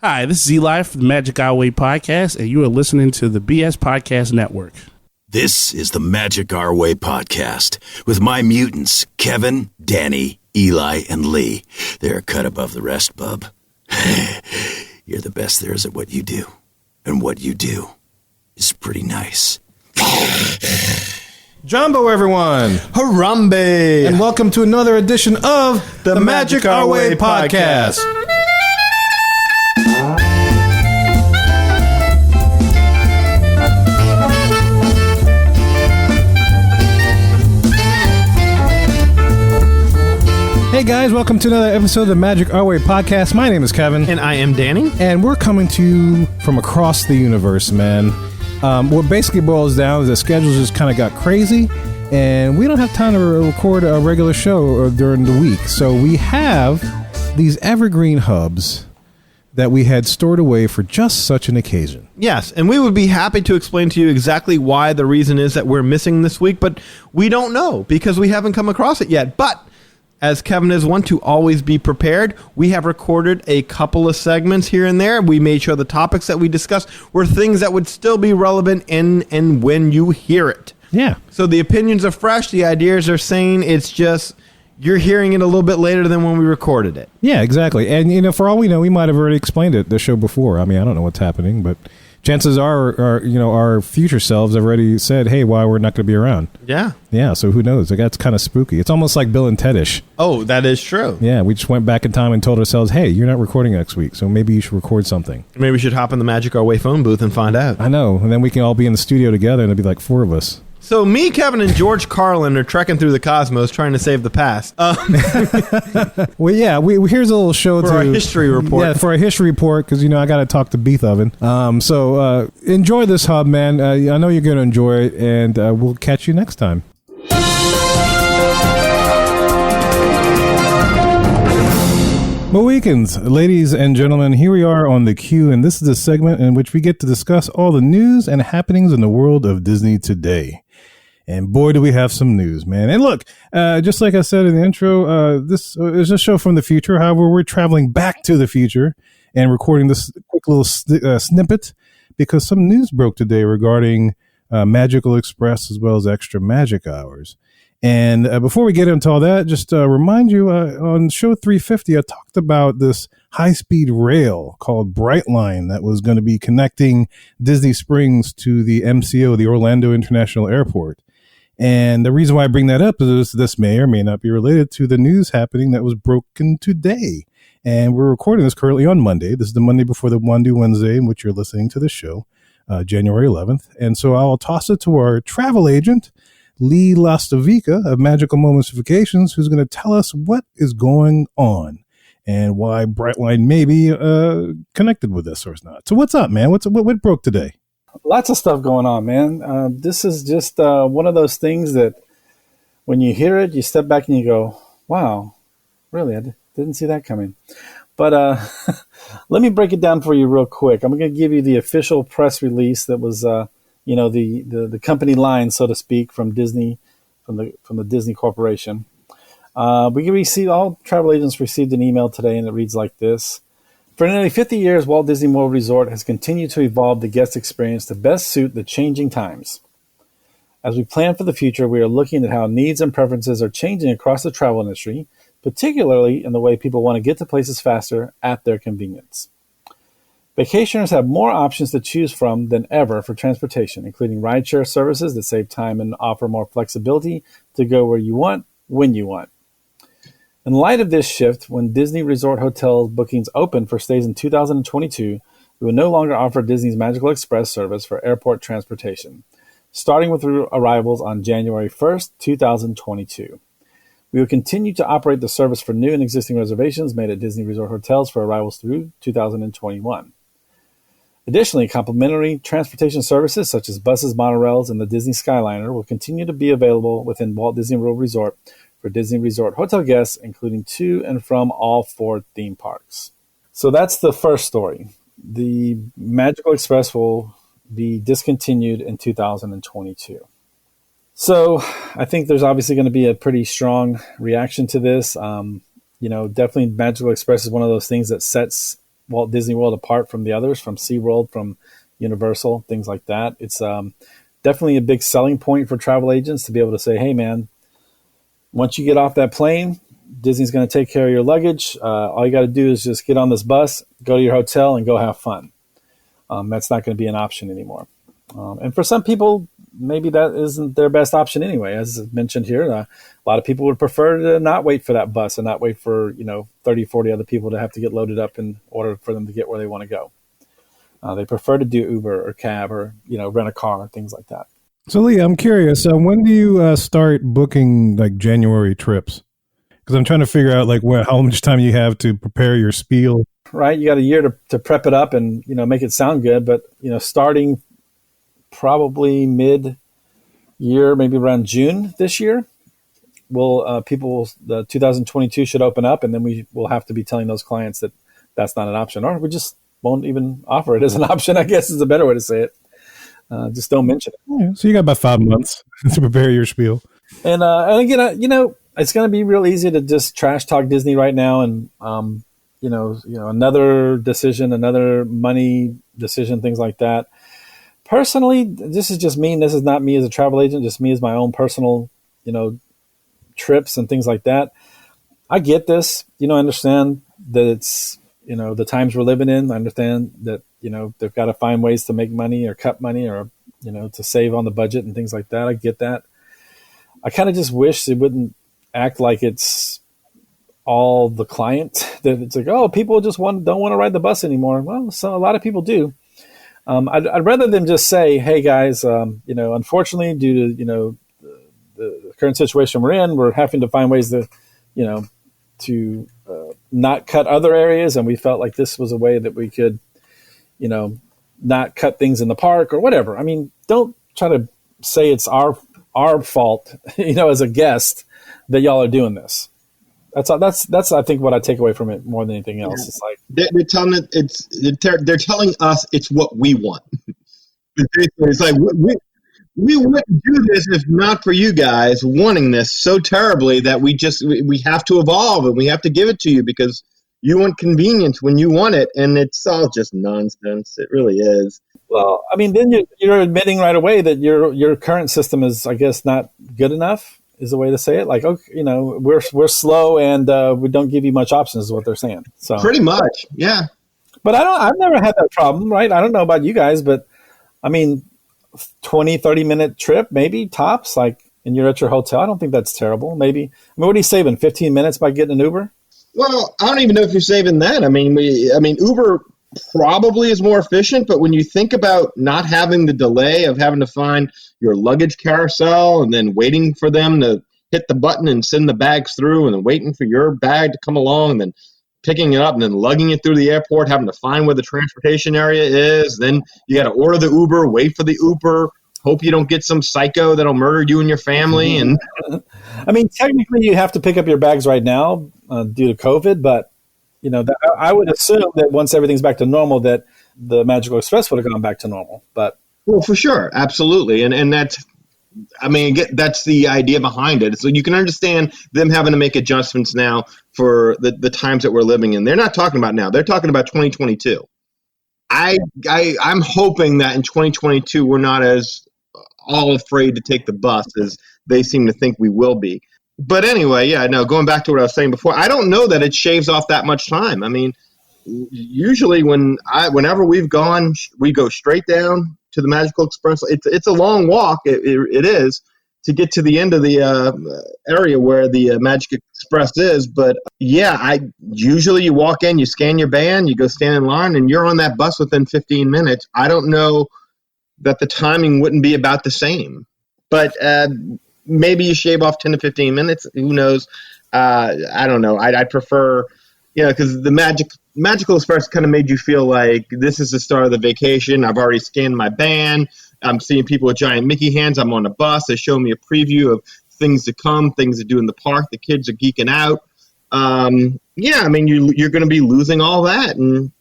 Hi, this is Eli from the Magic Our Way podcast, and you are listening to the BS Podcast Network. This is the Magic Our Way podcast with my mutants, Kevin, Danny, Eli, and Lee. They're cut above the rest, bub. You're the best there is at what you do. And what you do is pretty nice. Jumbo, everyone. Harambe. And welcome to another edition of the Magic Our Way podcast. Hey guys, welcome to another episode of the Magic Our Way podcast. My name is Kevin. And I am Danny. And we're coming to you from across the universe, man. What basically boils down is the schedules just kind of got crazy, and we don't have time to record a regular show during the week. So we have these evergreen hubs that we had stored away for just such an occasion. Yes, and we would be happy to explain to you exactly why the reason is that we're missing this week, but we don't know because we haven't come across it yet. But as Kevin is one to always be prepared, we have recorded a couple of segments here and there. We made sure the topics that we discussed were things that would still be relevant in and when you hear it. Yeah. So the opinions are fresh, the ideas are sane. It's just you're hearing it a little bit later than when we recorded it. Yeah, exactly. And, you know, for all we know, we might have already explained it the show before. I mean, I don't know what's happening, but chances are, our future selves have already said, hey, why we're not going to be around. Yeah. Yeah, so who knows? Like, that's kind of spooky. It's almost like Bill and Ted-ish. Oh, that is true. Yeah, we just went back in time and told ourselves, hey, you're not recording next week, so maybe you should record something. Maybe we should hop in the Magic Our Way phone booth and find out. I know, and then we can all be in the studio together, and there'll be like four of us. So me, Kevin, and George Carlin are trekking through the cosmos trying to save the past. Well, yeah, here's a little show for our history report. Yeah, for a history report, because, I got to talk to Beethoven. So enjoy this hub, man. I know you're going to enjoy it, and we'll catch you next time. Mohicans, ladies and gentlemen, here we are on the queue, and this is a segment in which we get to discuss all the news and happenings in the world of Disney today. And boy, do we have some news, man. And look, just like I said in the intro, this is a show from the future. However, we're traveling back to the future and recording this quick little snippet because some news broke today regarding Magical Express as well as Extra Magic Hours. And before we get into all that, just remind you, on show 350, I talked about this high-speed rail called Brightline that was going to be connecting Disney Springs to the MCO, the Orlando International Airport. And the reason why I bring that up is this may or may not be related to the news happening that was broken today. And we're recording this currently on Monday. This is the Monday before the Wandu Wednesday in which you're listening to the show, January 11th. And so I'll toss it to our travel agent, Lee Lastovica of Magical Moments Vacations, who's going to tell us what is going on and why Brightline may be connected with this or not. So what's up, man? What broke today? Lots of stuff going on, man. This is just one of those things that when you hear it, you step back and you go, wow, really? I didn't see that coming. But let me break it down for you real quick. I'm going to give you the official press release that was, the company line, so to speak, from Disney, from the Disney Corporation. All travel agents received an email today, and it reads like this. For nearly 50 years, Walt Disney World Resort has continued to evolve the guest experience to best suit the changing times. As we plan for the future, we are looking at how needs and preferences are changing across the travel industry, particularly in the way people want to get to places faster at their convenience. Vacationers have more options to choose from than ever for transportation, including rideshare services that save time and offer more flexibility to go where you want, when you want. In light of this shift, when Disney Resort Hotel bookings open for stays in 2022, we will no longer offer Disney's Magical Express service for airport transportation, starting with arrivals on January 1st, 2022. We will continue to operate the service for new and existing reservations made at Disney Resort Hotels for arrivals through 2021. Additionally, complimentary transportation services such as buses, monorails, and the Disney Skyliner will continue to be available within Walt Disney World Resort for Disney Resort Hotel guests, including to and from all 4 theme parks. So that's the first story. The Magical Express will be discontinued in 2022. So I think there's obviously going to be a pretty strong reaction to this. Definitely Magical Express is one of those things that sets Walt Disney World apart from the others, from SeaWorld, from Universal, things like that. It's definitely a big selling point for travel agents to be able to say, hey, man, once you get off that plane, Disney's going to take care of your luggage. All you got to do is just get on this bus, go to your hotel, and go have fun. That's not going to be an option anymore. And for some people, maybe that isn't their best option anyway. As mentioned here, a lot of people would prefer to not wait for that bus and not wait for 30, 40 other people to have to get loaded up in order for them to get where they want to go. They prefer to do Uber or cab or rent a car, things like that. So, Lee, I'm curious. When do you start booking like January trips? Because I'm trying to figure out like how much time you have to prepare your spiel. Right, you got a year to prep it up and make it sound good. But starting probably mid-year, maybe around June this year, the 2022 should open up, and then we will have to be telling those clients that that's not an option, or we just won't even offer it as an option, I guess is a better way to say it. Just don't mention it. Yeah, so you got about 5 months to prepare your spiel. And again, it's going to be real easy to just trash talk Disney right now, and another decision, another money decision, things like that. Personally, this is just me. This is not me as a travel agent, just me as my own personal, trips and things like that. I get this. I understand that it's, the times we're living in. I understand that, they've got to find ways to make money or cut money or, to save on the budget and things like that. I get that. I kind of just wish it wouldn't act like it's all the client, that it's like, oh, people just don't want to ride the bus anymore. Well, so a lot of people do. I'd rather them just say, hey guys, unfortunately due to, the current situation we're in, we're having to find ways to, not cut other areas. And we felt like this was a way that we could, not cut things in the park or whatever. I mean, don't try to say it's our fault, as a guest that y'all are doing this. That's I think what I take away from it more than anything else. It's like they're telling us it's what we want. It's like we wouldn't do this if not for you guys wanting this so terribly that we have to evolve and we have to give it to you because you want convenience when you want it, and it's all just nonsense. It really is. Well, I mean, then you're admitting right away that your current system is, I guess, not good enough. Is the way to say it. Like, okay, we're slow and we don't give you much options is what they're saying. So pretty much, yeah. But I've never had that problem, right? I don't know about you guys, but I mean, 20, 30-minute trip, maybe tops, like, and you're at your hotel. I don't think that's terrible. Maybe, what are you saving? 15 minutes by getting an Uber? Well, I don't even know if you're saving that. I mean, Uber probably is more efficient, but when you think about not having the delay of having to find your luggage carousel and then waiting for them to hit the button and send the bags through and then waiting for your bag to come along and then picking it up and then lugging it through the airport, having to find where the transportation area is, then you got to order the Uber, wait for the Uber, hope you don't get some psycho that'll murder you and your family. And I mean, technically you have to pick up your bags right now due to COVID, but I would assume that once everything's back to normal, that the Magical Express would have gone back to normal. But well, for sure, absolutely, and that's the idea behind it. So you can understand them having to make adjustments now for the times that we're living in. They're not talking about now; they're talking about 2022. I'm hoping that in 2022 we're not as all afraid to take the bus as they seem to think we will be. But anyway, yeah, no, going back to what I was saying before, I don't know that it shaves off that much time. I mean, usually whenever we've gone, we go straight down to the Magical Express. It's a long walk. It is to get to the end of the area where the Magic Express is. But yeah, usually you walk in, you scan your band, you go stand in line, and you're on that bus within 15 minutes. I don't know that the timing wouldn't be about the same, but maybe you shave off 10 to 15 minutes. Who knows? I don't know. I'd prefer, because the Magical Express kind of made you feel like this is the start of the vacation. I've already scanned my band. I'm seeing people with giant Mickey hands. I'm on a bus. They show me a preview of things to come, things to do in the park. The kids are geeking out. Yeah, I mean, you're going to be losing all that, and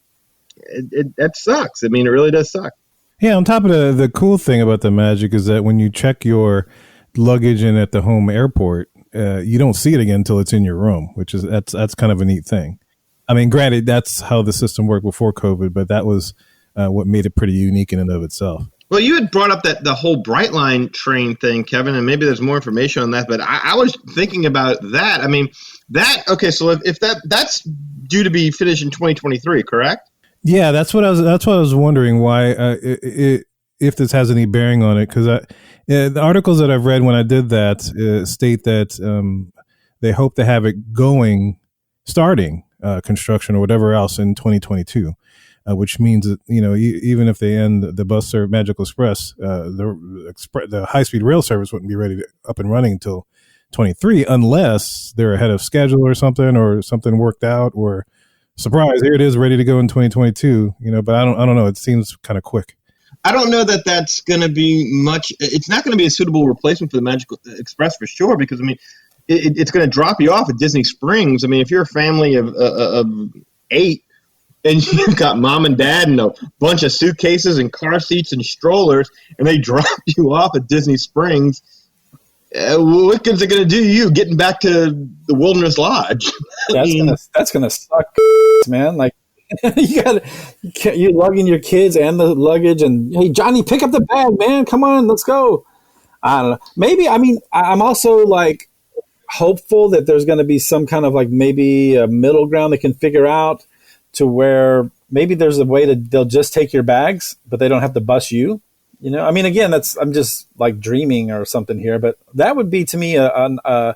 that sucks. I mean, it really does suck. Yeah, on top of the cool thing about the Magic is that when you check your luggage in at the home airport, you don't see it again until it's in your room, which is that's kind of a neat thing. I mean, granted, that's how the system worked before COVID, but that was what made it pretty unique in and of itself. Well, you had brought up that the whole Brightline train thing, Kevin, and maybe there's more information on that. But I was thinking about that. I mean, so if that's due to be finished in 2023, correct? Yeah, that's what I was wondering why if this has any bearing on it, because the articles that I've read when I did that state that they hope to have it starting construction or whatever else in 2022. Which means that, even if they end the bus service Magical Express, the high-speed rail service wouldn't be ready up and running until 23, unless they're ahead of schedule or something worked out, or surprise, here it is ready to go in 2022. But I don't know. It seems kind of quick. I don't know that that's going to be much. It's not going to be a suitable replacement for the Magical Express for sure, because it's going to drop you off at Disney Springs. I mean, if you're a family of 8. And you've got mom and dad and a bunch of suitcases and car seats and strollers, and they drop you off at Disney Springs. What is it going to do to you getting back to the Wilderness Lodge? That's gonna suck, man. Like you're lugging your kids and the luggage, and hey, Johnny, pick up the bag, man. Come on, let's go. I don't know. Maybe I'm also like hopeful that there's going to be some kind of like maybe a middle ground they can figure out, to where maybe there's a way they'll just take your bags, but they don't have to bus you. I mean, again, I'm just like dreaming or something here, but that would be to me a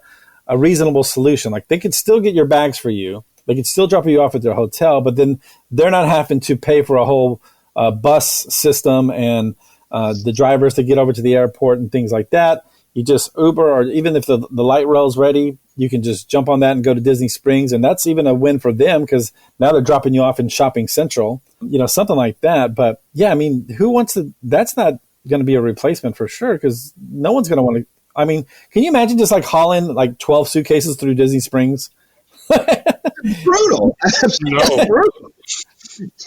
reasonable solution. Like they could still get your bags for you. They could still drop you off at their hotel, but then they're not having to pay for a whole bus system and the drivers to get over to the airport and things like that. You just Uber, or even if the light rail's ready, you can just jump on that and go to Disney Springs. And that's even a win for them, because now they're dropping you off in Shopping Central, something like that. But yeah, I mean, that's not going to be a replacement for sure, because no one's going to want to. I mean, can you imagine just like hauling like 12 suitcases through Disney Springs? Brutal. No. Brutal.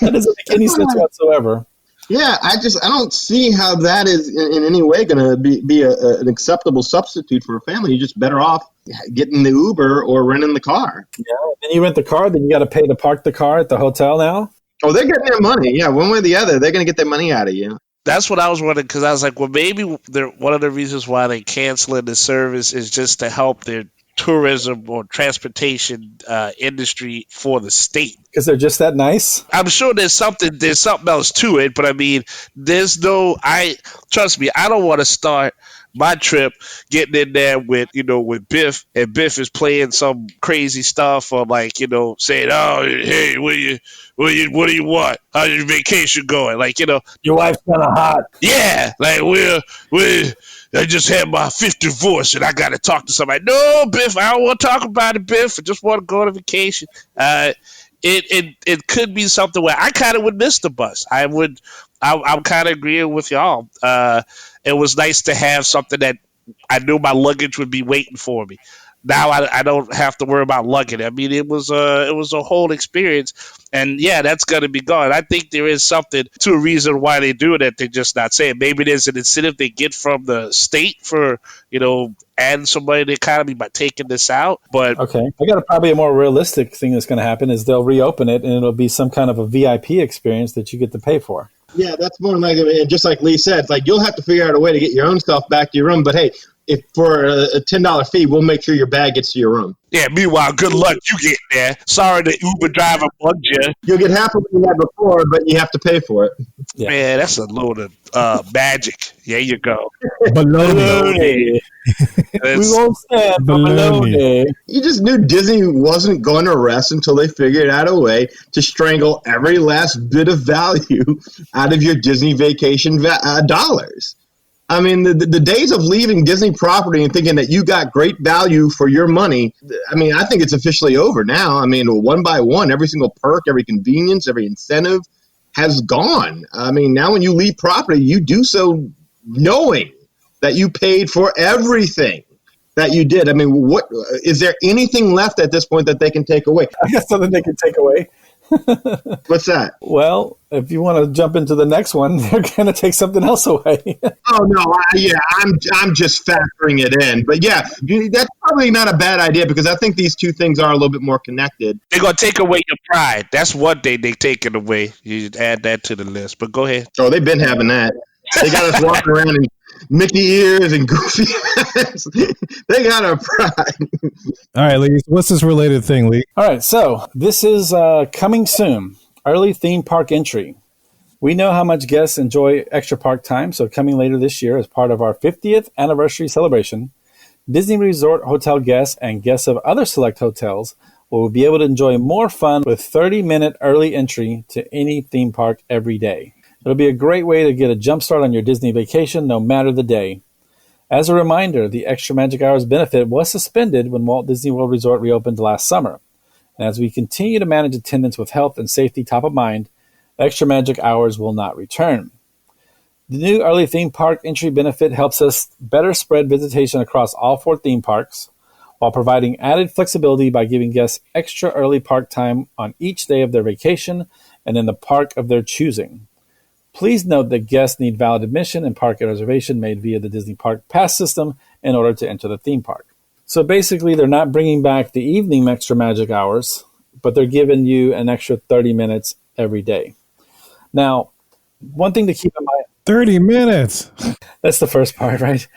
That doesn't make any sense whatsoever. Yeah, I don't see how that is in any way going to be an acceptable substitute for a family. You're just better off getting the Uber or renting the car. Yeah, then you rent the car, then you got to pay to park the car at the hotel now. Oh, they're getting their money. Yeah, one way or the other, they're going to get their money out of you. That's what I was wondering, because I was like, well, maybe one of the reasons why they canceling the service is just to help their tourism or transportation industry for the state, because they're just that nice. I'm sure there's something else to it, but I mean, trust me, I don't want to start my trip getting in there with Biff, and Biff is playing some crazy stuff, or like saying, oh, hey, what do you want? How's your vacation going? Like, your wife's kind of hot. Yeah, like I just had my 5th divorce and I got to talk to somebody. No, Biff, I don't want to talk about it, Biff. I just want to go on a vacation. It could be something where I kind of would miss the bus. I'm kind of agreeing with y'all. It was nice to have something that I knew my luggage would be waiting for me. Now I don't have to worry about lugging. I mean, it was a whole experience, and yeah, that's gonna be gone. I think there is something to a reason why they do it that they're just not saying. Maybe there's an incentive they get from the state for adding somebody to the economy by taking this out. But okay, I got probably a more realistic thing that's going to happen is they'll reopen it and it'll be some kind of a VIP experience that you get to pay for. Yeah, that's more like it. Just like Lee said, it's like you'll have to figure out a way to get your own stuff back to your room. But hey, if for a $10 fee, we'll make sure your bag gets to your room. Yeah, meanwhile, good luck you getting there. Sorry the Uber driver bugged you. You'll get half of what you had before, but you have to pay for it. Yeah. Man, that's a load of magic. There you go. Baloney. We won't stand baloney. You just knew Disney wasn't going to rest until they figured out a way to strangle every last bit of value out of your Disney vacation dollars. I mean, the days of leaving Disney property and thinking that you got great value for your money, I mean, I think it's officially over now. I mean, one by one, every single perk, every convenience, every incentive has gone. I mean, now when you leave property, you do so knowing that you paid for everything that you did. I mean, what is there anything left at this point that they can take away? I got something they can take away. What's that? Well, if you want to jump into the next one, they're going to take something else away. Oh no, I'm just factoring it in. But yeah, that's probably not a bad idea because I think these two things are a little bit more connected. They're gonna take away your pride. That's one thing they take it away. You should add that to the list. But go ahead. Oh, they've been having that. They got us walking around in Mickey ears and goofy eyes. They got our pride. All right, Lee. What's this related thing, Lee? All right, so this is coming soon. Early theme park entry. We know how much guests enjoy extra park time, so coming later this year as part of our 50th anniversary celebration, Disney Resort hotel guests and guests of other select hotels will be able to enjoy more fun with 30-minute early entry to any theme park every day. It'll be a great way to get a jump start on your Disney vacation, no matter the day. As a reminder, the Extra Magic Hours benefit was suspended when Walt Disney World Resort reopened last summer. And as we continue to manage attendance with health and safety top of mind, Extra Magic Hours will not return. The new early theme park entry benefit helps us better spread visitation across all 4 theme parks, while providing added flexibility by giving guests extra early park time on each day of their vacation and in the park of their choosing. Please note that guests need valid admission and park reservation made via the Disney Park Pass system in order to enter the theme park. So basically, they're not bringing back the evening Extra Magic Hours, but they're giving you an extra 30 minutes every day. Now, one thing to keep in mind, 30 minutes. that's the first part, right?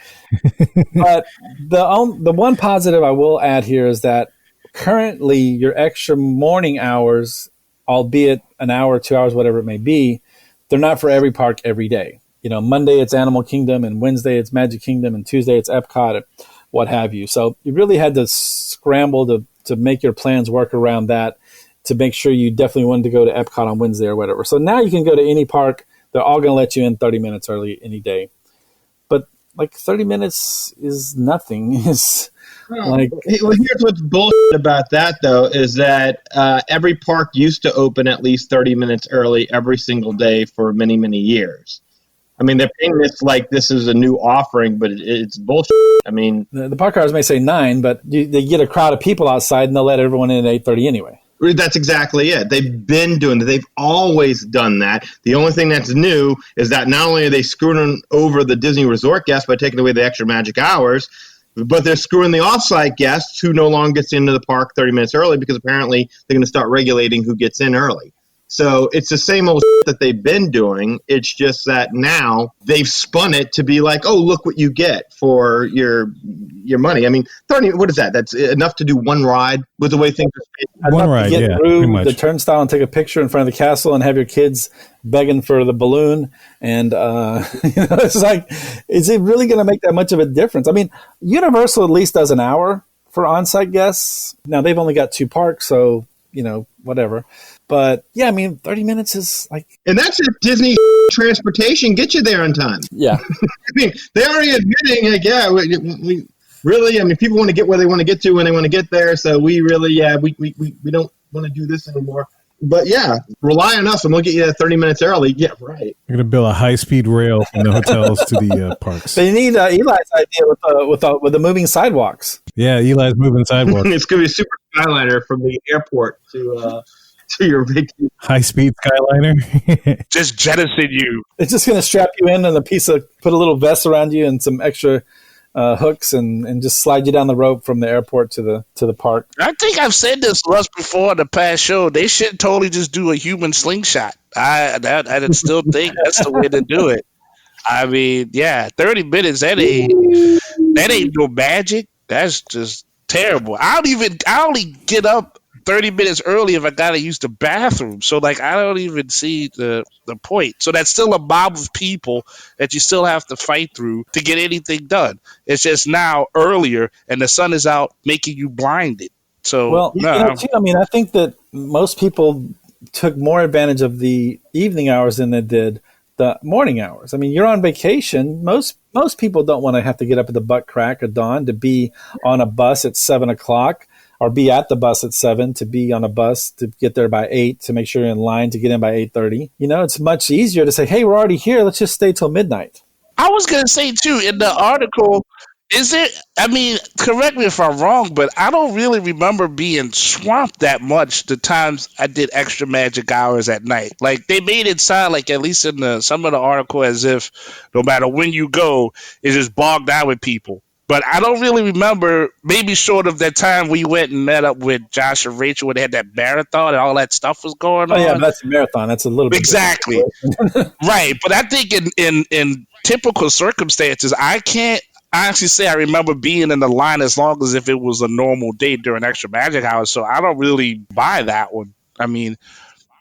But the one positive I will add here is that currently your extra morning hours, albeit an hour, 2 hours, whatever it may be, they're not for every park every day. You know, Monday it's Animal Kingdom, and Wednesday it's Magic Kingdom, and Tuesday it's Epcot, what have you. So you really had to scramble to make your plans work around that to make sure you definitely wanted to go to Epcot on Wednesday or whatever. So now you can go to any park. They're all going to let you in 30 minutes early any day. But like 30 minutes is nothing. It's like, Well, here's what's bullshit about that, though, is that every park used to open at least 30 minutes early every single day for many, many years. I mean, they're paying this like this is a new offering, but it's bullshit. I mean, the park hours may say 9, but they get a crowd of people outside and they'll let everyone in at 8:30 anyway. that's exactly it. They've been doing that. They've always done that. The only thing that's new is that not only are they screwing over the Disney Resort guests by taking away the extra magic hours, but they're screwing the offsite guests who no longer gets into the park 30 minutes early because apparently they're going to start regulating who gets in early. So it's the same old that they've been doing. It's just that now they've spun it to be like, oh, look what you get for your money. I mean, 30, what is that? That's enough to do one ride with the way things are. One ride, get yeah, through pretty much. the turnstile and take a picture in front of the castle and have your kids begging for the balloon. And it's like, is it really going to make that much of a difference? I mean, Universal at least does an hour for on-site guests. Now, they've only got 2 parks, so, whatever. But, yeah, I mean, 30 minutes is like... And that's if Disney transportation gets you there on time. Yeah. I mean, they're already admitting, like, yeah, we really, I mean, people want to get where they want to get to when they want to get there, so we really, we don't want to do this anymore. But, yeah, rely on us, and we'll get you there 30 minutes early. Yeah, right. We're going to build a high-speed rail from the hotels to the parks. They need Eli's idea with the moving sidewalks. Yeah, Eli's moving sidewalk. It's going to be a super skyliner from the airport to your vacation. High-speed Skyliner. Just jettison you. It's just going to strap you in and put a little vest around you and some extra hooks and just slide you down the rope from the airport to the park. I think I've said this once before in the past show. They should totally just do a human slingshot. I still think that's the way to do it. I mean, yeah, 30 minutes, that ain't no magic. That's just terrible. I only get up 30 minutes early if I gotta use the bathroom. So like I don't even see the point. So that's still a mob of people that you still have to fight through to get anything done. It's just now earlier and the sun is out making you blinded. So well, I think that most people took more advantage of the evening hours than they did the morning hours. I mean, you're on vacation. Most people don't want to have to get up at the butt crack of dawn to be on a bus at 7:00. Or be at the bus at 7 to be on a bus to get there by 8 to make sure you're in line to get in by 8:30. It's much easier to say, hey, we're already here. Let's just stay till midnight. I was going to say, too, in the article, Is it? I mean, correct me if I'm wrong, but I don't really remember being swamped that much the times I did extra magic hours at night. Like they made it sound like, at least in some of the article, as if no matter when you go, it's just bogged down with people. But I don't really remember, maybe short of that time we went and met up with Josh and Rachel when they had that marathon and all that stuff was going Oh on. yeah, that's a marathon. That's a little bit exactly right. But I think in typical circumstances, I can't honestly say I remember being in the line as long as if it was a normal day during extra magic hours. So I don't really buy that one. I mean,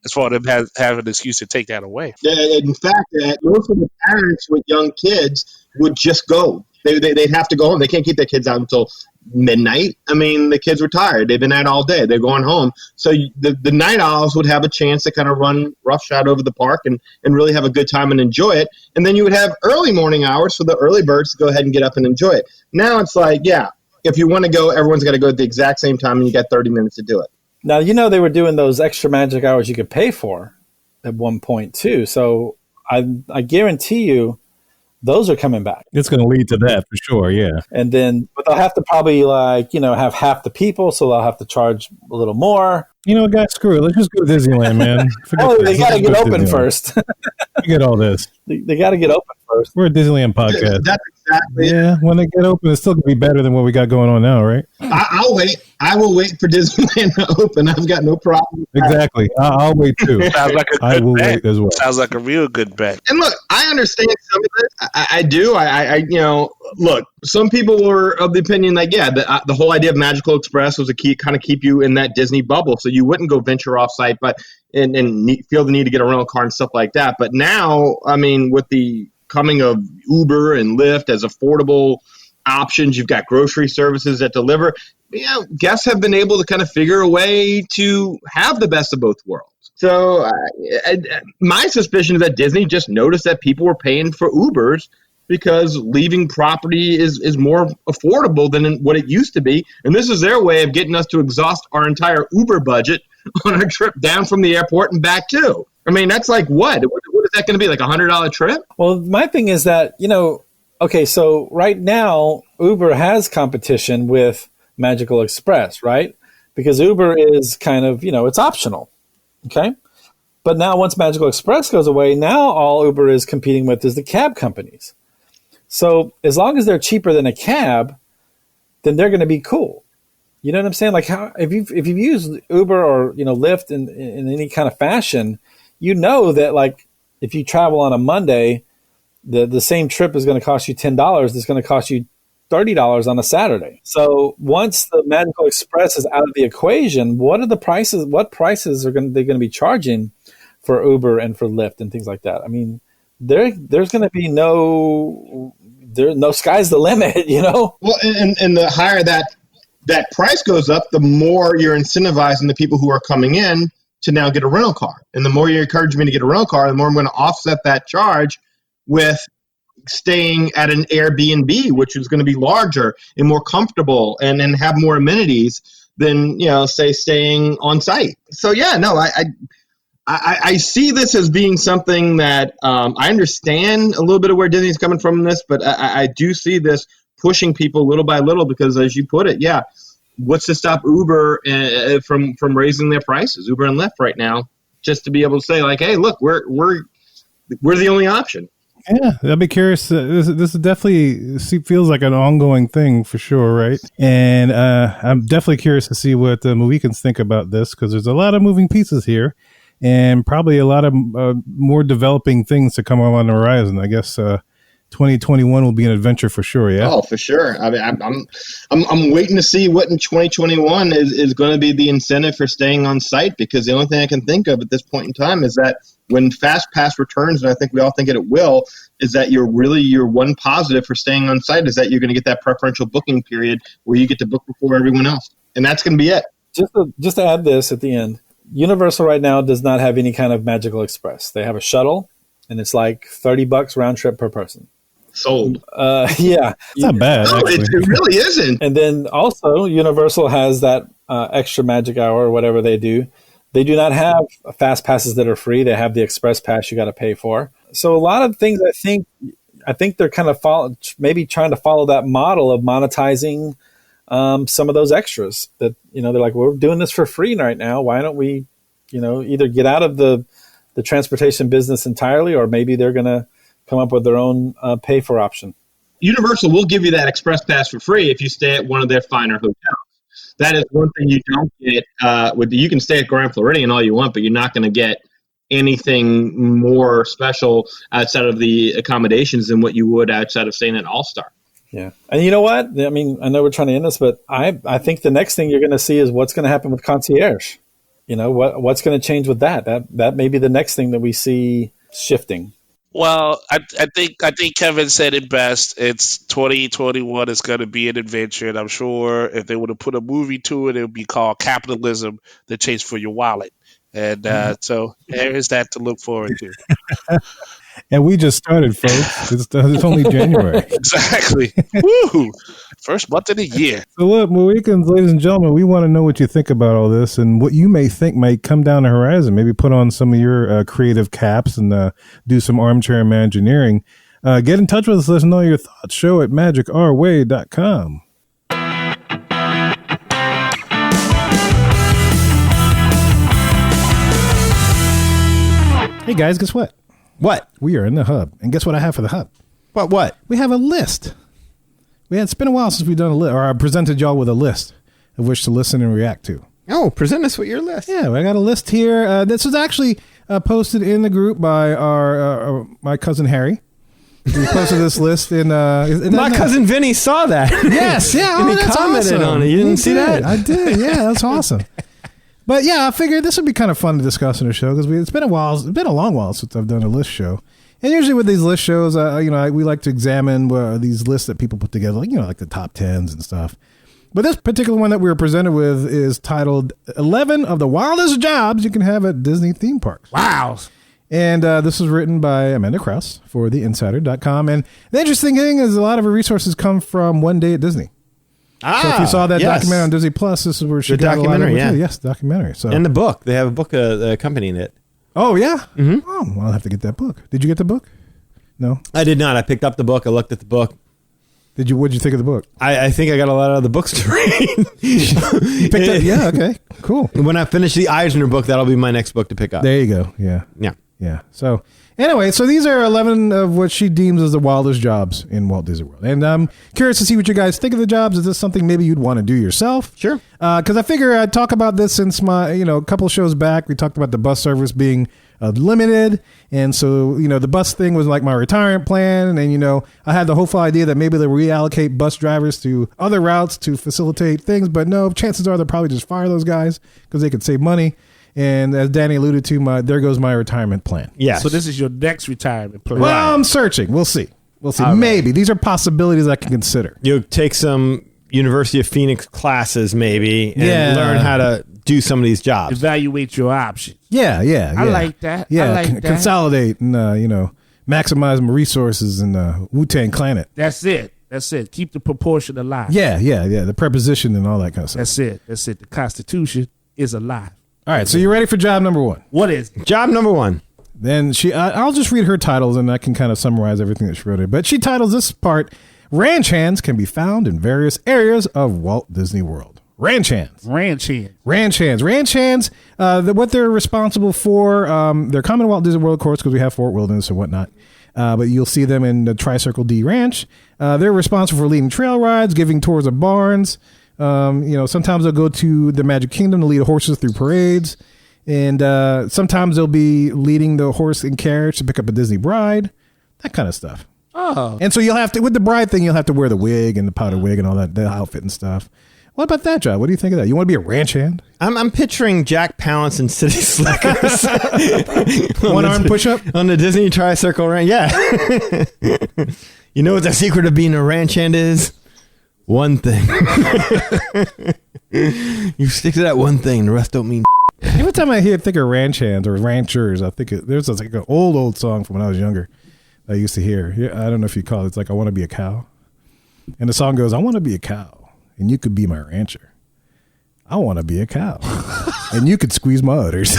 as far as them having an excuse to take that away. In fact, most of the parents with young kids would just go. They'd have to go home. They can't keep their kids out until midnight. I mean, the kids were tired. They've been out all day. They're going home. So the night owls would have a chance to kind of run roughshod over the park and really have a good time and enjoy it. And then you would have early morning hours for the early birds to go ahead and get up and enjoy it. Now it's like, yeah, if you want to go, everyone's got to go at the exact same time, and you got 30 minutes to do it. Now, they were doing those extra magic hours you could pay for at one point too. So I guarantee you those are coming back. It's going to lead to that for sure, yeah. And then, but they'll have to probably have half the people, so they'll have to charge a little more. You know what, guys, screw it. Let's just go to Disneyland, man. They got to get open first. Forget all this. They got to get open first. We're a Disneyland podcast. That's exactly it. Yeah, when they get open, it's still going to be better than what we got going on now, right? I'll wait. I will wait for Disneyland to open. I've got no problem. Exactly. I'll wait too. Sounds like a good I will bet. wait as well. Sounds like a real good bet. And look, I understand some of this. I do. Look, some people were of the opinion that, yeah, the whole idea of Magical Express was to kind of keep you in that Disney bubble, so you wouldn't go venture off site, and feel the need to get a rental car and stuff like that. But now, I mean, with the coming of Uber and Lyft as affordable options, you've got grocery services that deliver. Guests have been able to kind of figure a way to have the best of both worlds. So my suspicion is that Disney just noticed that people were paying for Ubers because leaving property is more affordable than what it used to be. And this is their way of getting us to exhaust our entire Uber budget on our trip down from the airport and back too. I mean, that's like what? What is that going to be, like $100 trip? Well, my thing is that, okay, so right now Uber has competition with Magical Express, right? Because Uber is kind of, it's optional. Okay. But now once Magical Express goes away, now all Uber is competing with is the cab companies. So as long as they're cheaper than a cab, then they're going to be cool. You know what I'm saying? Like if you've used Uber or, Lyft in any kind of fashion, that like if you travel on a Monday, the same trip is going to cost you $10. It's going to cost you $30 on a Saturday. So once the Magical Express is out of the equation, what are the prices? What prices are they going to be charging for Uber and for Lyft and things like that? I mean, there's going to be no sky's the limit, Well, and the higher that price goes up, the more you're incentivizing the people who are coming in to now get a rental car. And the more you encourage me to get a rental car, the more I'm going to offset that charge with staying at an Airbnb, which is going to be larger and more comfortable and have more amenities than, say, staying on site. So, yeah, no, I see this as being something that I understand a little bit of where Disney's coming from in this, but I do see this pushing people little by little because, as you put it, yeah, what's to stop Uber from raising their prices, Uber and Lyft right now, just to be able to say, like, hey, look, we're the only option. Yeah, I'd be curious. This definitely feels like an ongoing thing for sure, right? And I'm definitely curious to see what the Mohicans think about this because there's a lot of moving pieces here and probably a lot of more developing things to come on the horizon. I guess 2021 will be an adventure for sure, yeah? Oh, for sure. I mean, I'm waiting to see what in 2021 is going to be the incentive for staying on site because the only thing I can think of at this point in time is that when FastPass returns, and I think we all think it will, is that your one positive for staying on site is that you're going to get that preferential booking period where you get to book before everyone else. And that's going to be it. Just to add this at the end, Universal right now does not have any kind of Magical Express. They have a shuttle, and it's like $30 round trip per person. Sold. Yeah. It's not bad. No, it really isn't. And then also Universal has that extra magic hour or whatever they do. They do not have fast passes that are free. They have the express pass you got to pay for. So a lot of things I I think they're kind of maybe trying to follow that model of monetizing some of those extras that, they're like, we're doing this for free right now. Why don't we, either get out of the transportation business entirely, or maybe they're going to come up with their own pay for option. Universal will give you that express pass for free if you stay at one of their finer hotels. That is one thing you don't get you can stay at Grand Floridian all you want, but you're not going to get anything more special outside of the accommodations than what you would outside of staying at All-Star. Yeah. And you know what? I mean, I know we're trying to end this, but I think the next thing you're going to see is what's going to happen with concierge. What's going to change with that? That may be the next thing that we see shifting. Well, I think Kevin said it best. It's 2021. It's going to be an adventure, and I'm sure if they would have put a movie to it, it would be called Capitalism: The Chase for Your Wallet. And so there is that to look forward to. And we just started, folks. It's only January. Exactly. Woo! First month of the year. So look, Mohicans, ladies and gentlemen, we want to know what you think about all this and what you may think might come down the horizon. Maybe put on some of your creative caps and do some armchair imagineering. Get in touch with us. Let us know your thoughts. Show at magicourway.com. Hey guys, guess what? What? We are in the hub. And guess what I have for the hub? What? We have a list. It's been a while since we've done a list, or I presented y'all with a list of which to listen and react to. Oh, present us with your list. Yeah, I got a list here. This was actually posted in the group by my cousin Harry. We posted this list in my cousin Vinny saw that. Yes, yeah. And he commented awesome. on it. You didn't see that? I did. Yeah, that's awesome. But yeah, I figured this would be kind of fun to discuss in a show because it's been a while. It's been a long while since I've done a list show. And usually with these list shows, we like to examine these lists that people put together, like the top 10s and stuff. But this particular one that we were presented with is titled 11 of the Wildest Jobs You Can Have at Disney Theme Parks. Wow. And this was written by Amanda Krauss for TheInsider.com. And the interesting thing is a lot of her resources come from One Day at Disney. So if you saw that documentary on Disney Plus, this is where she got a lot of it. Yeah. Yes, documentary. So and the book. They have a book accompanying it. Oh, yeah? Mm-hmm. Oh, well, I'll have to get that book. Did you get the book? No? I did not. I picked up the book. I looked at the book. What'd you think of the book? I think I got a lot out of the books to read. You picked up? Yeah, okay. Cool. When I finish the Eisner book, that'll be my next book to pick up. There you go. Yeah. Yeah. Yeah. So anyway, these are 11 of what she deems as the wildest jobs in Walt Disney World. And I'm curious to see what you guys think of the jobs. Is this something maybe you'd want to do yourself? Sure. Because I figure I'd talk about this since a couple of shows back, we talked about the bus service being limited. And so, the bus thing was like my retirement plan. And, I had the hopeful idea that maybe they'll reallocate bus drivers to other routes to facilitate things. But no, chances are they'll probably just fire those guys because they could save money. And as Danny alluded to, there goes my retirement plan. Yeah. So this is your next retirement plan. Well, I'm searching. We'll see. Maybe. These are possibilities I can consider. You'll take some University of Phoenix classes maybe and learn how to do some of these jobs. Evaluate your options. Yeah. I like that. Yeah, I like that. Consolidate and, maximize my resources in Wu-Tang Planet. That's it. Keep the proportion alive. Yeah. The preposition and all that kind of stuff. That's it. The Constitution is alive. All right, so you ready for job number one? What is it? Job number one. Then I'll just read her titles and I can kind of summarize everything that she wrote here. But she titles this part, Ranch Hands Can Be Found in Various Areas of Walt Disney World. Ranch Hands. What they're responsible for, they're common in Walt Disney World, of course, because we have Fort Wilderness and whatnot. But you'll see them in the Tri-Circle D Ranch. They're responsible for leading trail rides, giving tours of barns. Sometimes they'll go to the Magic Kingdom to lead horses through parades. And sometimes they'll be leading the horse and carriage to pick up a Disney bride, that kind of stuff. Oh. And so you'll have to, with the bride thing, you'll have to wear the wig and the powder wig and all that, the outfit and stuff. What about that job? What do you think of that? You want to be a ranch hand? I'm picturing Jack Palance and City Slickers. One arm push up? On the Disney Tri-Circle Ranch. Yeah. You know what the secret of being a ranch hand is? One thing. You stick to that one thing. The rest don't mean. Every time I think of ranch hands or ranchers, I think there's like an old song from when I was younger I used to hear. I don't know if you call it. It's like, I want to be a cow. And the song goes, I want to be a cow and you could be my rancher. I want to be a cow and you could squeeze my udders.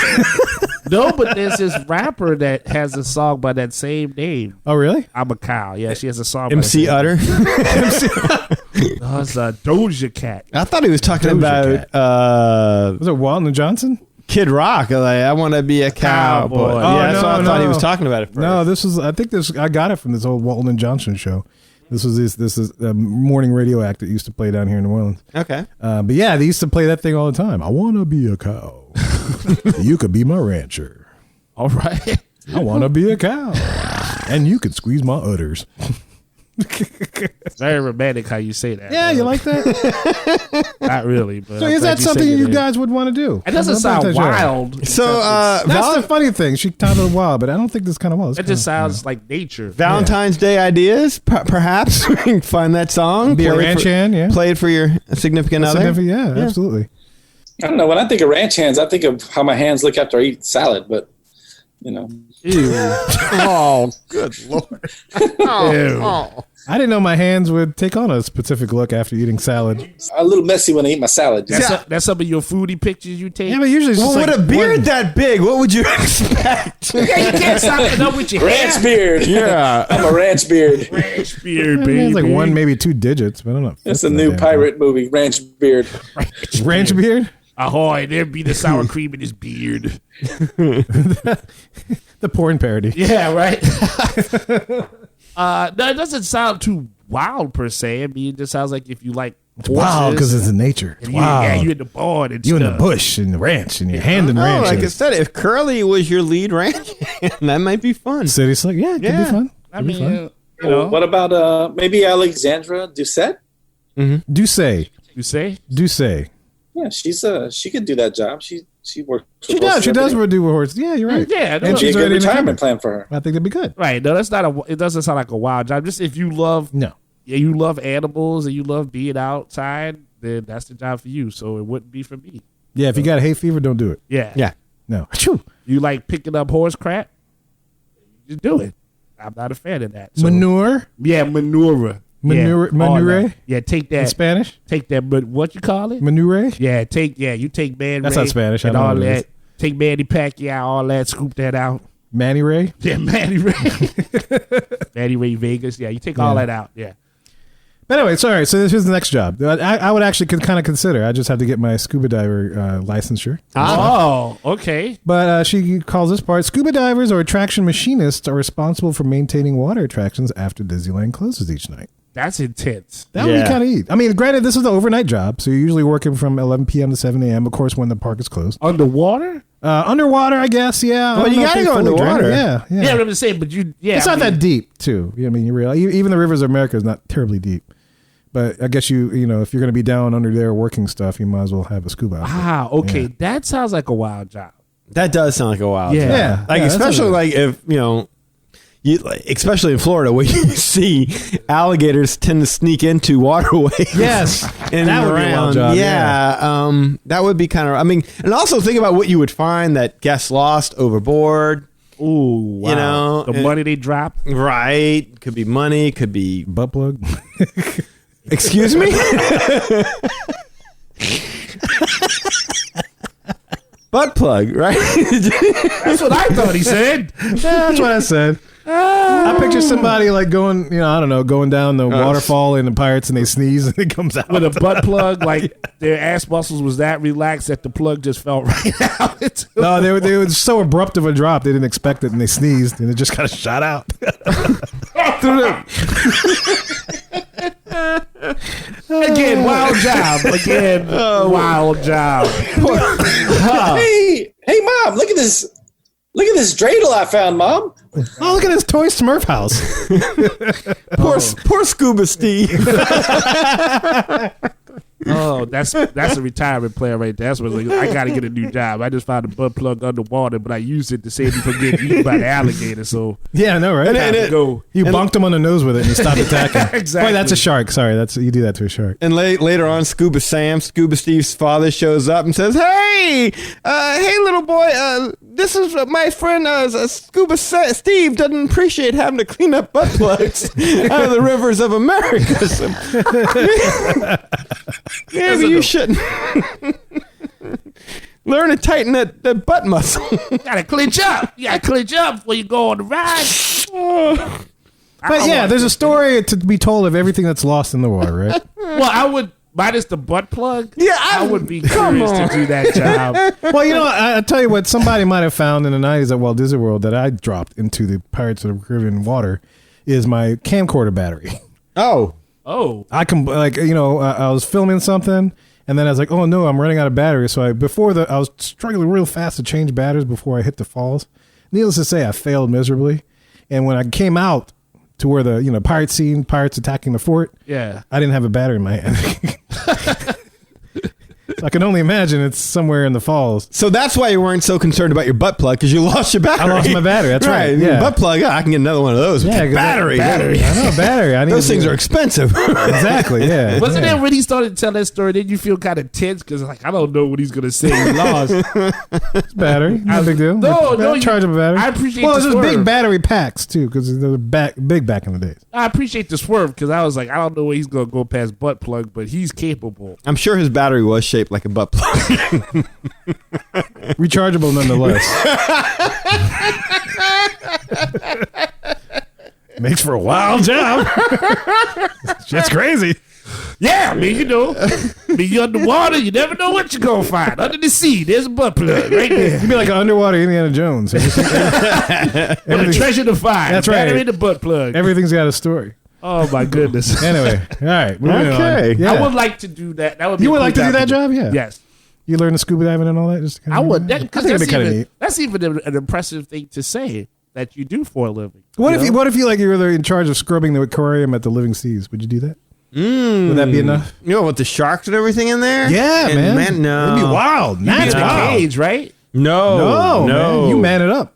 No, but there's this rapper that has a song by that same name. Oh, really? I'm a cow. Yeah, she has a song. MC by Utter. No, it's Doja Cat. I thought he was talking Doja about Was it Walton Johnson? Kid Rock. Like, I want to be a cowboy. Cowboy. Yeah, that's no, what I thought he no. was talking about it first. No, this was. I think this. I got it from this old Walton and Johnson show. This is a morning radio act that used to play down here in New Orleans. Okay. But yeah, they used to play that thing all the time. I want to be a cow. You could be my rancher. All right. I want to be a cow, and you could squeeze my udders. Very romantic how you say that. Yeah, you like that? Not really. But So I'm is glad that something say you it. guys would want to do? It doesn't How about sound that, Jerry? wild. So, That's the funny thing. She titled it wild, but I don't think this kind of wild. It just sounds like nature. Valentine's Day ideas, perhaps. We can find that song. Be a play it ranch for- hand, yeah. Play it for your significant other. Yeah, absolutely. I don't know. When I think of ranch hands, I think of how my hands look after I eat salad. But you know, Oh, good Lord. Ew. I didn't know my hands would take on a specific look after eating salad. I'm a little messy when I eat my salad. That's some of your foodie pictures you take. Yeah, but usually it's Well, just with like a beard one- that big, what would you expect? Yeah, you can't stop it up with your Ranch hair. beard. Yeah. I'm a ranch beard. Ranch beard, I mean, baby. it's like one, maybe two digits, but I'm not. That's a new pirate movie, Ranch Beard. Ranch beard. Ahoy, there be the sour cream in his beard. The porn parody. Yeah, right. No, it doesn't sound too wild per se. I mean, it just sounds like if you like Wow, because horses it's in nature. and Wow. yeah, you in the barn and You in stuff. the bush and the ranch and your hand in Oh, ranch. like I said, if Curly was your lead ranch, that might be fun. City Slick. Yeah, it could Yeah. be fun. I Could be mean, fun. you know, What about maybe Alexandra Doucette? Do say. you say? Yeah, she could do that job. She works. She does. She does do a horse. Yeah, you're right. Yeah, no, And Be a she's good already in the retirement company. plan for her. I think that'd be good. Right. No, that's not a. It doesn't sound like a wild job. Just if you love, No. yeah, you love animals and you love being outside, then that's the job for you. So it wouldn't be for me. Yeah, if you got hay fever, don't do it. Yeah. Yeah. No. Achoo. You like picking up horse crap? You do it. I'm not a fan of that. So, Manure. Yeah, manure. Manure- Yeah, all manure? that. Yeah, take In that. Spanish. Take that. But what you call it? Manure. Yeah, you take man. That's Ray not Spanish. I and know all what it that. is. Take Manny Pacquiao, all that. Scoop that out. Manny Ray. Yeah, Manny Ray. Manny Ray Vegas. Yeah, you take all Yeah. that out. Yeah. But anyway, sorry. So here's the next job. I would actually kind of consider. I just have to get my scuba diver licensure. Oh, okay. But she calls this part: scuba divers or attraction machinists are responsible for maintaining water attractions after Disneyland closes each night. That's intense. That would Yeah. be kind of neat. I mean, granted, this is an overnight job, so you're usually working from 11 p.m. to 7 a.m. Of course, when the park is closed. Underwater? Underwater, I guess. Yeah. I Well, don't you know if gotta they go fully drain it. underwater. Yeah. Yeah, I'm just saying, but you, yeah. It's I not mean, that deep, too. I mean, you realize even the rivers of America is not terribly deep. But I guess you know, if you're going to be down under there working stuff, you might as well have a scuba outfit. Wow, okay. Yeah. That sounds like a wild job. That does sound like a wild Yeah. job. Yeah. Like, Yeah, that especially sounds like if, you know, especially in Florida where you see alligators tend to sneak into waterways. Yes. And That would be a wild job, that would be kind of, I mean, and also think about what you would find that guests lost overboard. Ooh, wow. You know, the money they drop. Right. Could be money, could be, Butt plug. excuse me? Butt plug, right? That's what I thought he said. That's what I said. I picture somebody like going, I don't know, going down the waterfall in the Pirates and they sneeze and it comes out. With a butt plug, like their ass muscles was that relaxed that the plug just fell right out. No, they were so abrupt of a drop, they didn't expect it and they sneezed and it just kind of shot out. Again, wild job. Again, wild job. Hey, Mom! Look at this! Look at this dreidel I found, Mom. Oh, look at this toy Smurf house. Poor Scuba Steve. Oh, that's a retirement plan right there. That's what like, I got to get a new job. I just found a butt plug underwater, but I used it to save me from getting eaten by the alligator. So Yeah, I know, right? time to go. You bonked him on the nose with it and he stopped attacking. Exactly. Boy, that's a shark. Sorry, you do that to a shark. And later on, Scuba Steve's father shows up and says, "Hey, little boy, this is my friend Scuba Steve doesn't appreciate having to clean up butt plugs out of the rivers of America. So, maybe you shouldn't." Learn to tighten that butt muscle. Gotta clinch up. You gotta clinch up before you go on the ride. But yeah, there's a story to be told of everything that's lost in the water, right? Well, I would, minus the butt plug. Yeah, I would be curious to do that job. Well, you know, I tell you what, somebody might have found in the 90s at Walt Disney World that I dropped into the Pirates of the Caribbean water is my camcorder battery. Oh. I was filming something, and then I was like, oh no, I'm running out of battery. So I was struggling real fast to change batteries before I hit the falls. Needless to say, I failed miserably. And when I came out to where the pirate scene, pirates attacking the fort, Yeah. I didn't have a battery in my hand. So I can only imagine it's somewhere in the falls. So that's why you weren't so concerned about your butt plug, because you lost your battery. I lost my battery. That's right. Yeah. Yeah. Butt plug. I can get another one of those. Yeah, battery. I know, battery. I need Those things are expensive. Exactly. Yeah. Wasn't it when he started to tell that story? Then you feel kind of tense because like I don't know what he's gonna say. He lost. It's battery. No big deal. No, Chargeable battery. I appreciate. Well, the there's swerve. big battery packs too, because they were big back in the days. I appreciate the swerve because I was like, I don't know where he's gonna go past butt plug, but he's capable. I'm sure his battery was shaped like a butt plug. Rechargeable nonetheless. Makes for a wild job. Shit's crazy. Yeah, I mean, you're underwater, you never know what you're gonna find. Under the sea, there's a butt plug right there. You'd be like an underwater Indiana Jones. What a treasure to find. That's right. Battery in the butt plug. Everything's got a story. Oh my goodness. Anyway, all right. moving Okay. on. Yeah. I would like to do that. That would be You a would cool like to do that do. job? Yeah. Yes. You learn the scuba diving and all that? Just to I would. I Because think it'd be kind of neat. that's even an impressive thing to say that you do for a living. What if know? you were in charge of scrubbing the aquarium at the Living Seas? Would you do that? Would that be enough? You know, with the sharks and everything in there? Yeah, And man. No. It'd be wild. You'd be That's in a wild. cage, right? No. Man. You man it up.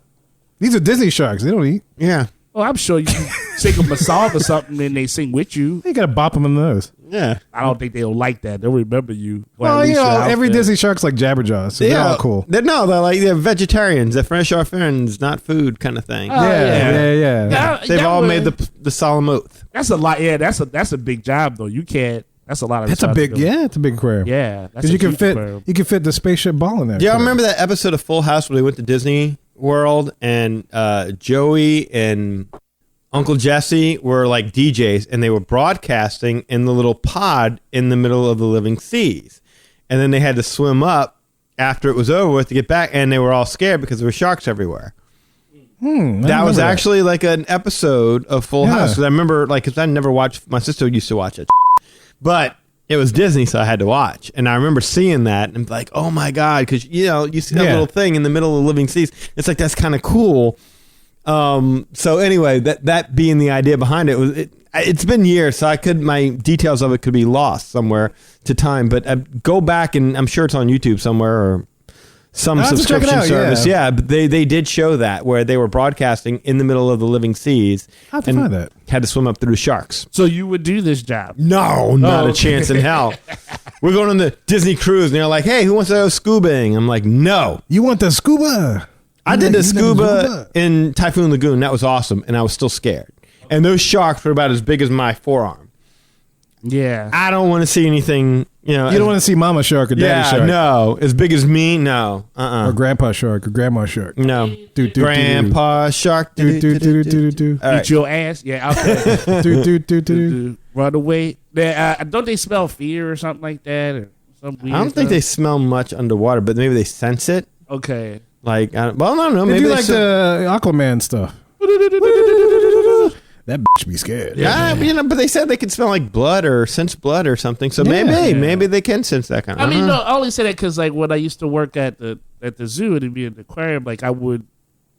These are Disney sharks. They don't eat. Yeah. Well, I'm sure you can sing them a song or something and they sing with you. You got to bop them in the nose. Yeah. I don't think they'll like that. They'll remember you. Well, at least your every outfit. Disney shark's like Jabberjaw, so they're all cool. They're vegetarians. They're fresh our friends, not food kind of thing. Oh, Yeah. that They've all would- made the solemn oath. That's a lot. Yeah, that's a big job though. You can't. That's a lot of. It's a big aquarium. Yeah, that's Because a you can huge fit aquarium. you can fit the spaceship ball in there. Do y'all remember that episode of Full House where they went to Disney World and Joey and Uncle Jesse were like DJs and they were broadcasting in the little pod in the middle of the living seas. And then they had to swim up after it was over with to get back, and they were all scared because there were sharks everywhere. That was actually like an episode of Full House. Because I remember, because I never watched, my sister used to watch it. But it was Disney, so I had to watch. And I remember seeing that and like, oh my God, because, you see that little thing in the middle of the living seas. It's like, that's kind of cool. So anyway, that being the idea behind it, it's been years, so my details of it could be lost somewhere to time, but go back and I'm sure it's on YouTube somewhere or some I'll have to check it subscription out, service. yeah. Yeah, but they did show that where they were broadcasting in the middle of the living seas I'll have to and find that. had to swim up through the sharks. So you would do this job? No, not Oh, a chance in hell. We're going on the Disney cruise and they're like, hey, who wants to go scubaing? I'm like, no. You want the scuba? I did the You scuba in Typhoon Lagoon. That was awesome, and I was still scared. And those sharks were about as big as my forearm. Yeah. I don't want to see anything, You don't want to see Mama Shark or Daddy Shark. no. As big as me, no. Or Grandpa Shark or Grandma Shark. No. Do, do, Grandpa Shark. Do, do, do, do, do, do. All right. Eat your ass? Yeah. Okay. Do, do, do, do. Run away. Don't they smell fear or something like that? Or some weird I don't think stuff? they smell much underwater, but maybe they sense it. Okay. Like, I don't know. They Maybe do they like the Aquaman stuff. That bitch be scared. but they said they could smell like blood or sense blood or something. So maybe they can sense that kind of. I mean, no, I only say that because, like, when I used to work at the zoo and be in the aquarium, like, I would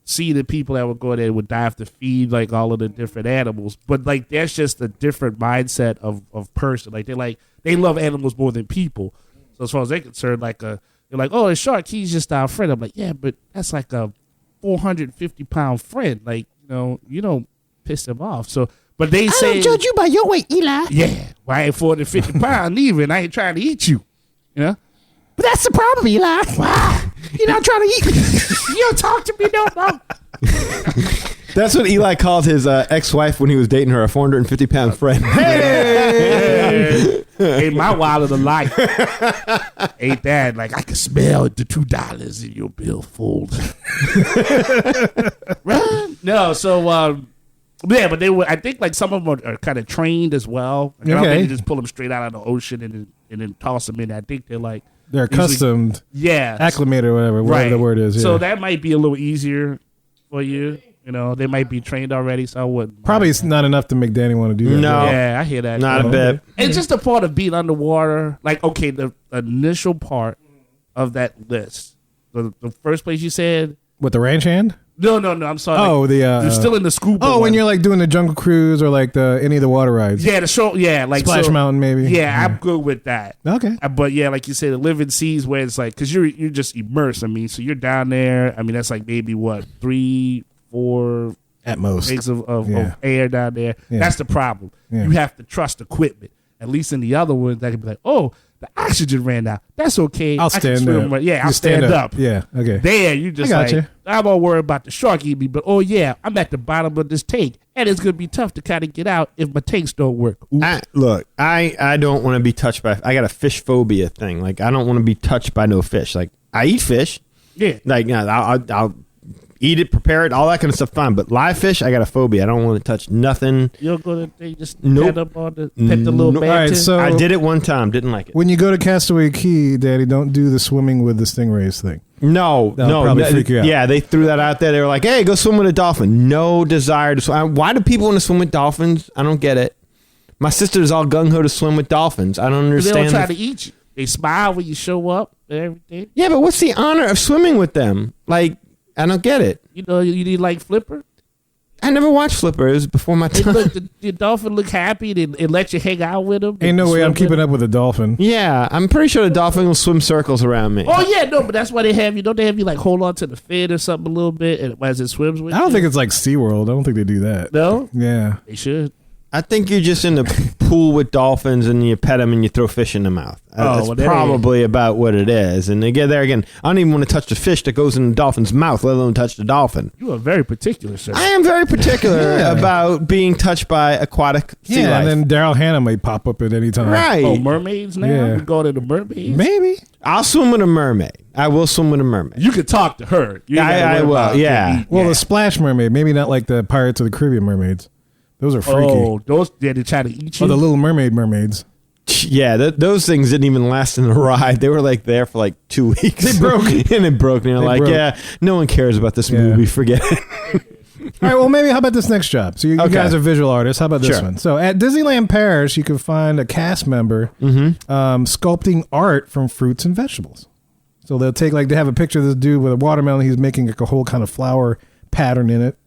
see the people that would go there and would dive to feed, like, all of the different animals. But, like, that's just a different mindset of person. Like, they love animals more than people. So as far as they're concerned, they're like, oh, a shark, he's just our friend. I'm like, yeah, but that's like a 450-pound friend. Like, you don't piss him off. So, but they say, I don't judge you by your weight, Eli. Yeah, well, I ain't 450 pounds either, I ain't trying to eat you. But that's the problem, Eli. Wow, you're not trying to eat me. You don't talk to me no more. That's what Eli called his ex-wife when he was dating her, a 450-pound friend. Hey! man. Ain't my wallet of the life. Ain't that like I can smell the $2 in your billfold. Right? No, so yeah, but they were. I think like some of them are kind of trained as well. Like, I don't think you just pull them straight out of the ocean and then toss them in. I think they're like they're accustomed, acclimated, or whatever the word is. Yeah. So that might be a little easier for you. You know, they might be trained already, so I wouldn't. Probably it's not enough to make Danny want to do that. No. Right? Yeah, I hear that. Not a bit. It's just a part of being underwater. Like, okay, the initial part of that list. The first place you said. With the ranch hand? No, I'm sorry. Oh, like, you're still in the scuba. Oh, one. when you're like doing the Jungle Cruise or like any of the water rides. Yeah, the show. Yeah, like Splash Mountain, maybe. Yeah, I'm good with that. Okay. But yeah, like you said, the living seas where it's like, because you're just immersed. I mean, so you're down there. I mean, that's like maybe what 3, 4 at most gigs of air down there. Yeah. That's the problem. Yeah. You have to trust equipment. At least in the other ones, that could be like, oh, the oxygen ran out. That's okay. I'll stand up. Yeah, I'll stand up. Yeah, okay. There, you just I'm all worried about the shark eating me, but oh yeah, I'm at the bottom of this tank, and it's gonna be tough to kind of get out if my tanks don't work. I don't want to be touched by. I got a fish phobia thing. Like I don't want to be touched by no fish. Like I eat fish. Yeah. Like I'll eat it, prepare it, all that kind of stuff. Fine, but live fish, I got a phobia. I don't want to touch nothing. You're gonna just pet up on pet the little All right, so I did it one time, didn't like it. When you go to Castaway Cay, Daddy, don't do the swimming with the stingrays thing. No, probably freak you out. Yeah, they threw that out there. They were like, "Hey, go swim with a dolphin." No desire to swim. Why do people want to swim with dolphins? I don't get it. My sister's all gung ho to swim with dolphins. I don't understand. They don't try to eat you. They smile when you show up and everything. Yeah, but what's the honor of swimming with them? Like, I don't get it. You know, you need like Flipper. I never watched Flipper. It was before my time. The dolphin look happy. It let you hang out with him. Ain't no way I'm keeping up with a dolphin. Yeah, I'm pretty sure the dolphin will swim circles around me. Oh yeah, no, but that's why they have you. Don't they have you like hold on to the fin or something a little bit and as it swims with you? I don't think it's like SeaWorld. I don't think they do that. No? Yeah. They should. I think you're just in the pool with dolphins and you pet them and you throw fish in the mouth. That's probably about what it is. And again, there again, I don't even want to touch the fish that goes in the dolphin's mouth, let alone touch the dolphin. You are very particular, sir. I am very particular about being touched by aquatic sea life. And then Daryl Hannah may pop up at any time. Right. Oh, mermaids now? Yeah. We're going to the mermaids? Maybe. I'll swim with a mermaid. I will swim with a mermaid. You could talk to her. I will, yeah. Well, the Splash Mermaid, maybe not like the Pirates of the Caribbean mermaids. Those are freaky. Oh, those they try to eat you? Oh, the Little mermaids. Yeah, those things didn't even last in the ride. They were like there for like 2 weeks. They broke. And it broke. And you're like, yeah, no one cares about this movie. Forget it. All right, well, maybe how about this next job? So you guys are visual artists. How about this one? So at Disneyland Paris, you can find a cast member sculpting art from fruits and vegetables. So they'll take, like, they have a picture of this dude with a watermelon. He's making like a whole kind of flower pattern in it.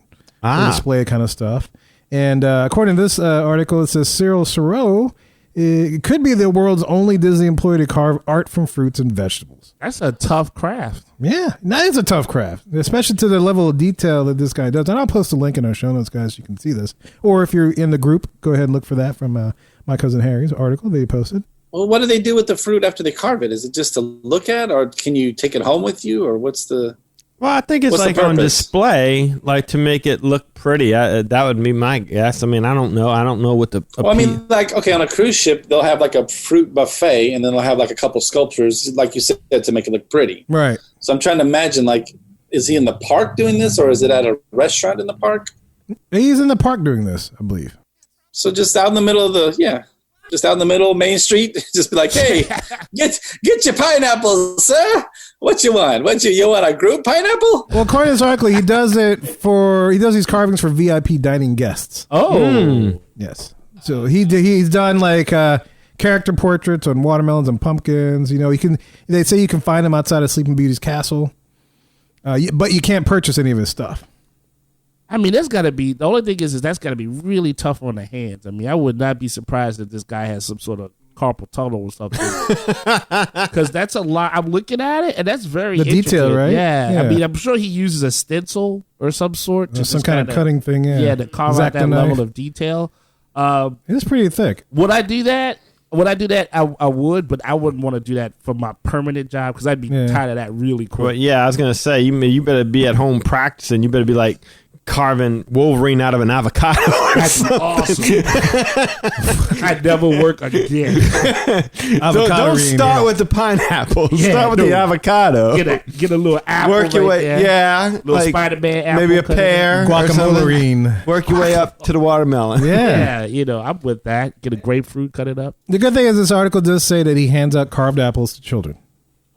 Display kind of stuff. And according to this article, it says Cyril Sereau it could be the world's only Disney employee to carve art from fruits and vegetables. That's a tough craft. Yeah, that is a tough craft, especially to the level of detail that this guy does. And I'll post a link in our show notes, guys, so you can see this. Or if you're in the group, go ahead and look for that from my cousin Harry's article that he posted. Well, what do they do with the fruit after they carve it? Is it just to look at, or can you take it home with you, or what's the... Well, I think it's like on display, like to make it look pretty. That would be my guess. I mean, I don't know. I don't know what the... Well, I mean, like, okay, on a cruise ship, they'll have like a fruit buffet, and then they'll have like a couple sculptures, like you said, to make it look pretty. Right. So I'm trying to imagine, like, is he in the park doing this, or is it at a restaurant in the park? He's in the park doing this, I believe. So just out in the middle of just out in the middle of Main Street, just be like, hey, get your pineapple, sir. What you want? You want a group pineapple? Well, according to this article, he does these carvings for VIP dining guests. Oh. Yes. So he's done like character portraits on watermelons and pumpkins. You know, they say you can find him outside of Sleeping Beauty's castle. But you can't purchase any of his stuff. I mean, that's got to be, the only thing is that's got to be really tough on the hands. I mean, I would not be surprised if this guy has some sort of carpal tunnel or something. Because that's a lot. I'm looking at it, and that's very the detail, intricate. right? Yeah. I mean, I'm sure he uses a stencil or some sort. Just some kind of cutting thing, Yeah, to carve out that level of detail. It's pretty thick. Would I do that? I would, but I wouldn't want to do that for my permanent job because I'd be tired of that really quick. Well, yeah, I was going to say, you better be at home practicing. You better be like, carving Wolverine out of an avocado. That's awesome. I never work again. Don't start with the pineapple. Start with the avocado. Get a little apple. Work your way. there. Yeah. Little like Spider-Man apple. maybe a pear. Guacamole. Work your way up to the watermelon. Yeah. Yeah, I'm with that. Get a grapefruit, cut it up. The good thing is this article does say that he hands out carved apples to children.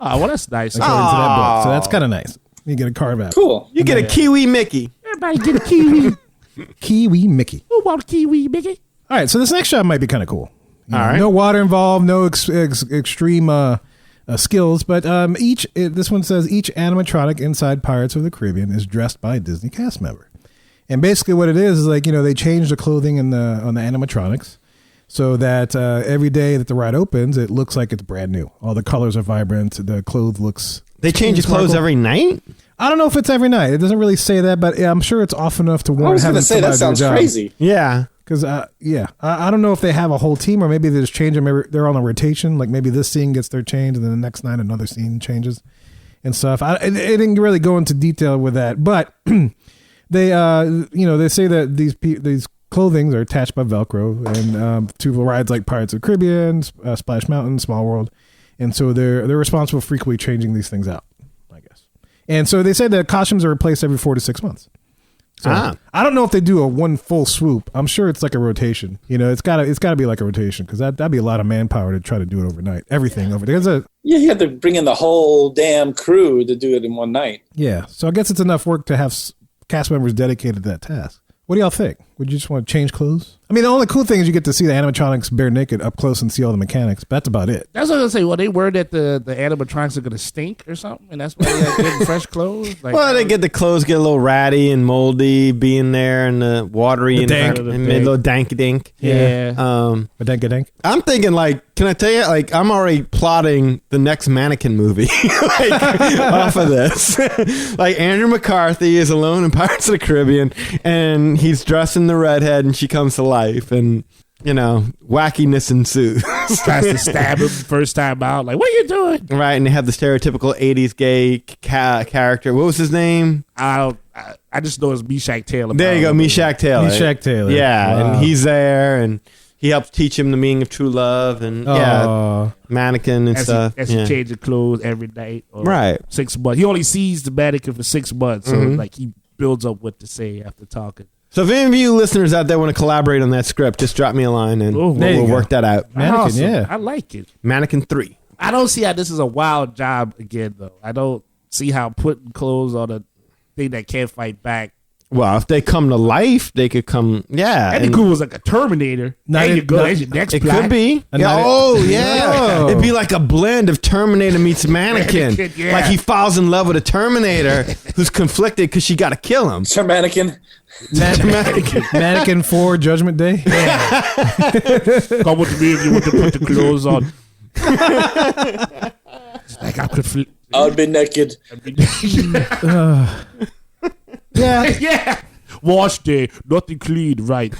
Oh, well, that's nice. According to that book. So that's kind of nice. You get a carved apple. Cool. You get a kiwi Mickey. Everybody get a kiwi. Kiwi Mickey. Who want a kiwi, Mickey? All right, so this next shot might be kind of cool. All right. No water involved, no extreme skills, but this one says each animatronic inside Pirates of the Caribbean is dressed by a Disney cast member. And basically what it is like, they change the clothing on the animatronics so that every day that the ride opens, it looks like it's brand new. All the colors are vibrant. The clothes looks... They change your clothes every night? I don't know if it's every night. It doesn't really say that, but I'm sure it's often enough to warrant. I was going to say that sounds crazy. Yeah. Because I don't know if they have a whole team or maybe they just change them. Maybe they're on a rotation. Like maybe this scene gets their change, and then the next night another scene changes and stuff. It didn't really go into detail with that, but they say that these clothings are attached by Velcro and to rides like Pirates of the Caribbean, Splash Mountain, Small World, and so they're responsible for frequently changing these things out, I guess. And so they say that costumes are replaced every 4 to 6 months. So I don't know if they do a one full swoop. I'm sure it's like a rotation. It's gotta be like a rotation because that'd be a lot of manpower to try to do it overnight. Everything over there. You have to bring in the whole damn crew to do it in one night. Yeah, so I guess it's enough work to have cast members dedicated to that task. What do y'all think? Would you just want to change clothes? I mean, the only cool thing is you get to see the animatronics bare naked up close and see all the mechanics. But that's about it. That's what I was going to say. Well, they worried that the animatronics are going to stink or something, and that's why they're getting fresh clothes. Like, well, they get the clothes get a little ratty and moldy, being there and the watery and a little danky dink. Yeah. A dank. I'm thinking, can I tell you, I'm already plotting the next mannequin movie off of this. Andrew McCarthy is alone in Pirates of the Caribbean, and he's dressing the redhead, and she comes to life, and wackiness ensues. Tries to stab him first time out. Like, what are you doing? Right, and they have the stereotypical 80s gay character. What was his name? I just know it's Meshack Taylor. There you go, Meshack Taylor. Meshack Taylor. Yeah, Wow. and he's there, and he helps teach him the meaning of true love, and mannequin and stuff. He changes clothes every night. Or right. 6 months. He only sees the mannequin for 6 months, so he builds up what to say after talking. So if any of you listeners out there want to collaborate on that script, just drop me a line and we'll work that out. Mannequin, awesome. yeah. I like it. Mannequin 3. I don't see how this is a wild job again, though. I don't see how putting clothes on a thing that can't fight back. Well, if they come to life, they could come, That'd be cool. Was like a Terminator. There you go. There's your next plot. Could be. Yeah. It'd be like a blend of Terminator meets Mannequin. Yeah. Like he falls in love with a Terminator who's conflicted because she got to kill him. Sir Mannequin. Mannequin 4 Judgment Day. Come with me if you want to put the clothes on. It's like I'm conflicted. I'll be naked. Yeah. Wash day, nothing clean, right?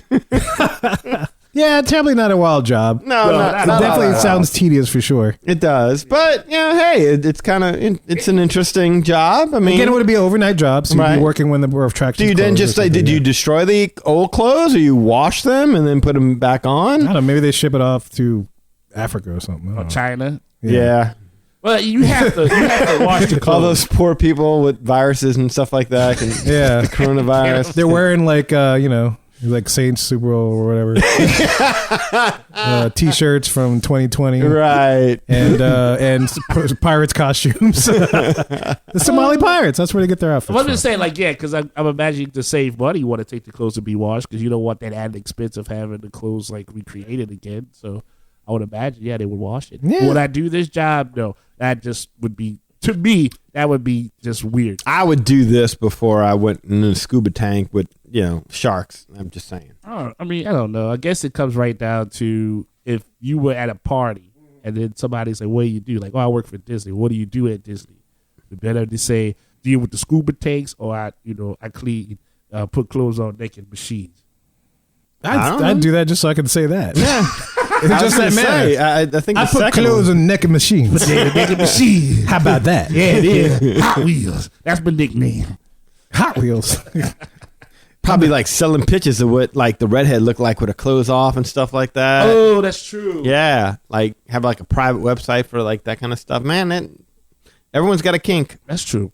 Yeah, terribly not a wild job. No, it definitely sounds tedious for sure. It does, but hey, it's kind of it's an interesting job. I mean, again, it would be an overnight job, so you'd be working when the attractions. Do you then just say, did you destroy the old clothes, or you wash them and then put them back on? I don't know. Maybe they ship it off to Africa or something. Or China. Yeah. Well, you have to wash the clothes. All those poor people with viruses and stuff like that, and the coronavirus. They're wearing like Saints Super Bowl or whatever t-shirts from 2020, right? And pirates costumes. The Somali pirates. That's where they get their outfits. I'm just saying, because I'm imagining to save money, you want to take the clothes to be washed because you don't want that added expense of having the clothes recreated again. So I would imagine, they would wash it. Yeah. Would I do this job? No, that just would be, to me, that would be just weird. I would do this before I went in a scuba tank with sharks. I'm just saying. I don't know. I guess it comes right down to if you were at a party and then somebody say, "What do you do?" Like, "Oh, I work for Disney." What do you do at Disney? The better to say, deal with the scuba tanks, or I clean, put clothes on naked machines. I'd do that just so I can say that. Yeah. Just that man. I think I put clothes on naked machines. Naked machine. How about that? Yeah, it is. Hot Wheels. That's my nickname. Hot Wheels. Probably like selling pictures of what like the redhead looked like with her clothes off and stuff like that. Oh, that's true. Yeah, like have like a private website for like that kind of stuff. Man, everyone's got a kink. That's true.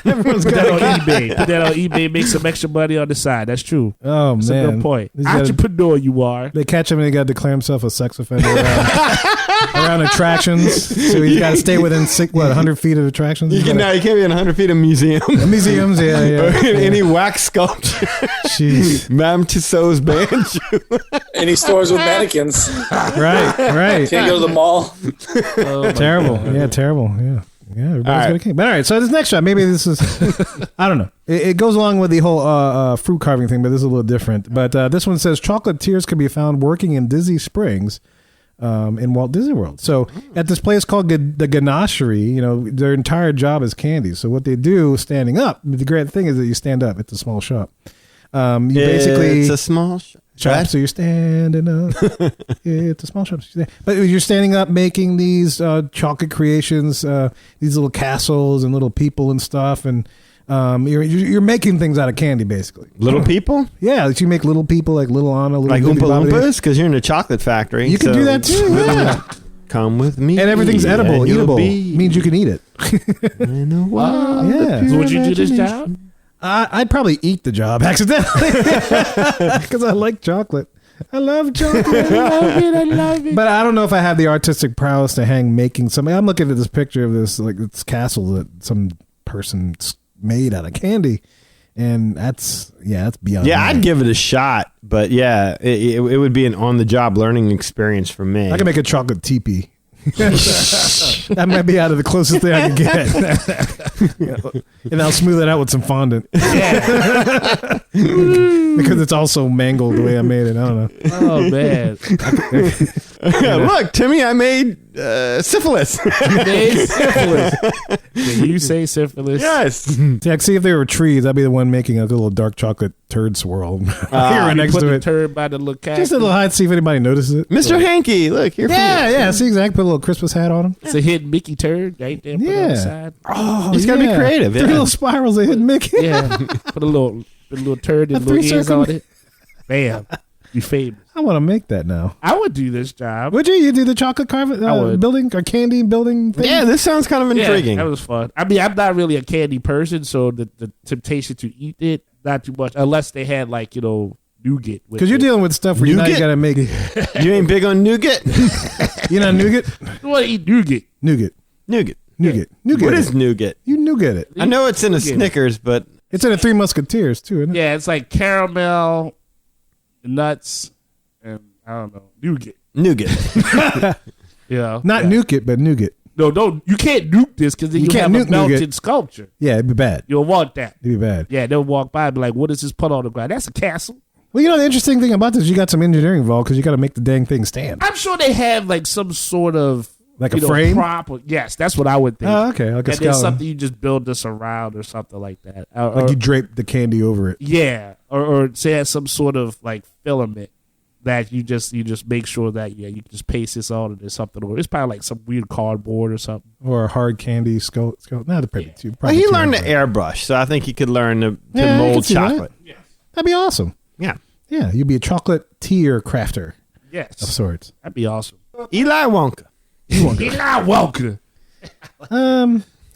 Everyone's Put got that on a kink. eBay. Put that on eBay. Make some extra money on the side. That's true. Oh, That's man. a good point. He's got- Entrepreneur, you are. They catch him and he got to declare himself a sex offender around attractions. So he's got to stay within 100 feet of attractions. You can't be in 100 feet of museum. Museums, yeah. Or in any wax sculpture. Jeez. Madame Tussauds banjo. Any stores with mannequins. Right. Can't go to the mall. Terrible. Yeah, terrible. Yeah. Yeah, everybody's All right. got a king. But all right, so this next shot, maybe this is, I don't know. It goes along with the whole fruit carving thing, but this is a little different. But this one says chocolatiers can be found working in Disney Springs in Walt Disney World. So at this place called the Ganachery, their entire job is candy. So what they do standing up, the great thing is that you stand up. It's a small shop. It's a small shop. So you're standing up. It's a small shop. But you're standing up making these chocolate creations, these little castles and little people and stuff. And you're making things out of candy, basically. Little people? Yeah, you make little people like little Anna, little Like Bibbidi Oompa Bobbidi. Loompas? Because you're in a chocolate factory. You can do that too. Yeah. Come with me. And everything's edible, and you'll eatable. be Means you can eat it. in a world Yeah. of So would you do this imagination. job? I'd probably eat the job accidentally because I like chocolate. I love chocolate. I love it. But I don't know if I have the artistic prowess to hang making something. I'm looking at this picture of this castle that some person made out of candy, and that's beyond. Yeah, me. I'd give it a shot, but yeah, it would be an on-the-job learning experience for me. I can make a chocolate teepee. That might be out of the closest thing I can get. And I'll smooth it out with some fondant. Yeah. Because it's also mangled the way I made it. I don't know. Oh, man. Look, Timmy, I made syphilis. You made syphilis. Did you say syphilis? Yes. See, I see if there were trees, I'd be the one making a little dark chocolate turd swirl. Here right You next put to the it. turd by the little cat. Just a little hide, see if anybody notices it. Mr. Hanky, look, here for you. Yeah. See, exactly. Put a little Christmas hat on him. It's a hidden Mickey turd right there. Put it on the side. Oh, He's gotta be creative, Three yeah. little spirals of hidden Mickey. Yeah. Put a little turd and A little ears three-circle- on it. Bam. You famous. I want to make that now. I would do this job. Would you? You do the chocolate carving would. building or candy building thing? Yeah, this sounds kind of intriguing. Yeah, that was fun. I mean, I'm not really a candy person, so the temptation to eat it, not too much, unless they had nougat. Because you're dealing with stuff where you Nougat? got to make it. You ain't big on nougat? You know nougat? I want to eat nougat. Nougat. Nougat. Nougat. Nougat. What is nougat? You nougat it. I know it's in a Nougat. Snickers, but It's in a Three Musketeers too, isn't it? Yeah, it's like caramel, nuts, and I don't know, nougat. nougat. Not nuke it, but nougat. No, you can't nuke this because then You you can't have a nuke nougat. melted sculpture. Yeah, it'd be bad. You'll want that. It'd be bad. Yeah, they'll walk by and be like, what is this put on the ground? That's a castle. Well, the interesting thing about this, you got some engineering involved because you got to make the dang thing stand. I'm sure they have some sort of Like a frame? prop. Yes, that's what I would think. Oh, okay. Like a And then scallop. something you just build this around or something like that. Like you drape the candy over it. Yeah, or say it has some sort of filament that you just make sure that you can just paste this on and there's something, or it's probably some weird cardboard or something. Or a hard candy skull. No, they're probably too. Well, Probably he too learned to hard. airbrush, so I think he could learn to Yeah, I can mold see that. chocolate. That'd be awesome. Yeah. Yeah, you'd be a chocolatier crafter of Yes, sorts. that'd be awesome. Eli Wonka. Eli Welker.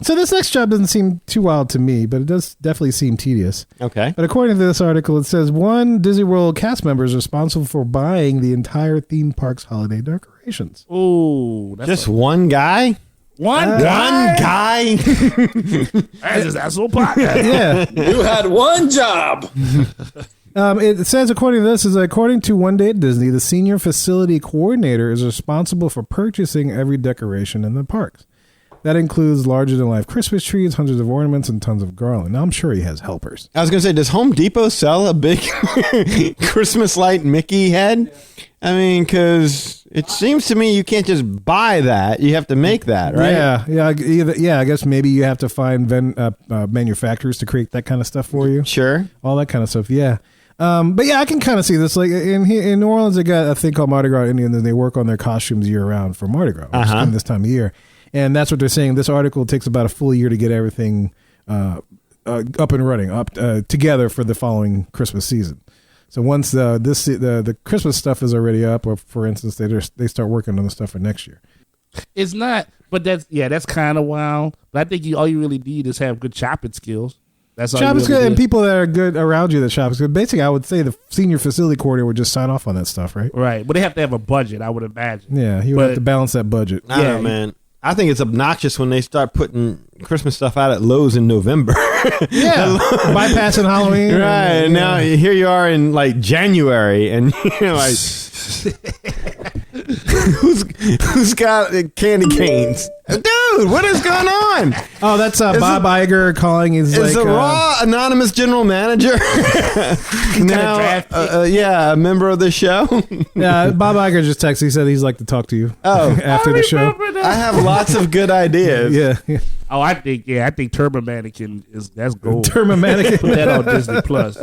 So this next job doesn't seem too wild to me, but it does definitely seem tedious. Okay. But according to this article, it says one Disney World cast member is responsible for buying the entire theme park's holiday decorations. Oh, that's Just one guy? one One guy? That's just that little podcast. Yeah. You had one job. It says, according to this, according to One Day at Disney, the senior facility coordinator is responsible for purchasing every decoration in the parks. That includes larger-than-life Christmas trees, hundreds of ornaments, and tons of garland. Now, I'm sure he has helpers. I was going to say, does Home Depot sell a big Christmas light Mickey head? I mean, because it seems to me you can't just buy that. You have to make that, right? Yeah. I guess maybe you have to find manufacturers to create that kind of stuff for you. Sure. All that kind of stuff, yeah. But yeah, I can kind of see this. Like in New Orleans, they got a thing called Mardi Gras Indians, and they work on their costumes year round for Mardi Gras, which is in this time of year. And that's what they're saying. This article takes about a full year to get everything up and running together for the following Christmas season. So once the Christmas stuff is already up, or for instance, they start working on the stuff for next year. It's not, but that's kind of wild. But I think all you really need is have good shopping skills. That's all. Shopping you really and need. people that are good around you that shop. So basically, I would say the senior facility coordinator would just sign off on that stuff, right? Right, but they have to have a budget, I would imagine. Yeah, he would have to balance that budget. I don't know, man. I think it's obnoxious when they start putting Christmas stuff out at Lowe's in November. Yeah, bypassing Halloween. Right, and now here you are in like January, and you're like, who's got candy canes? Dude, what is going on? Oh, that's Bob Iger calling. Is like, the Raw anonymous general manager now? A member of the show. Yeah, Bob Iger just texted. He said he's like to talk to you. Oh, after the show. I have lots of good ideas. Yeah. Oh, I think Turbo Mannequin that's gold. Turbo Mannequin. Put that on Disney Plus.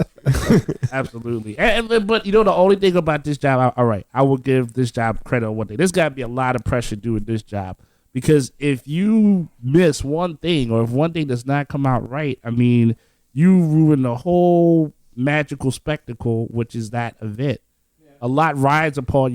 Absolutely. But the only thing about this job, all right, I will give this job credit on one thing. There's got to be a lot of pressure doing this job, because if you miss one thing, or if one thing does not come out right, I mean, you ruin the whole magical spectacle, which is that event. Yeah. A lot rides upon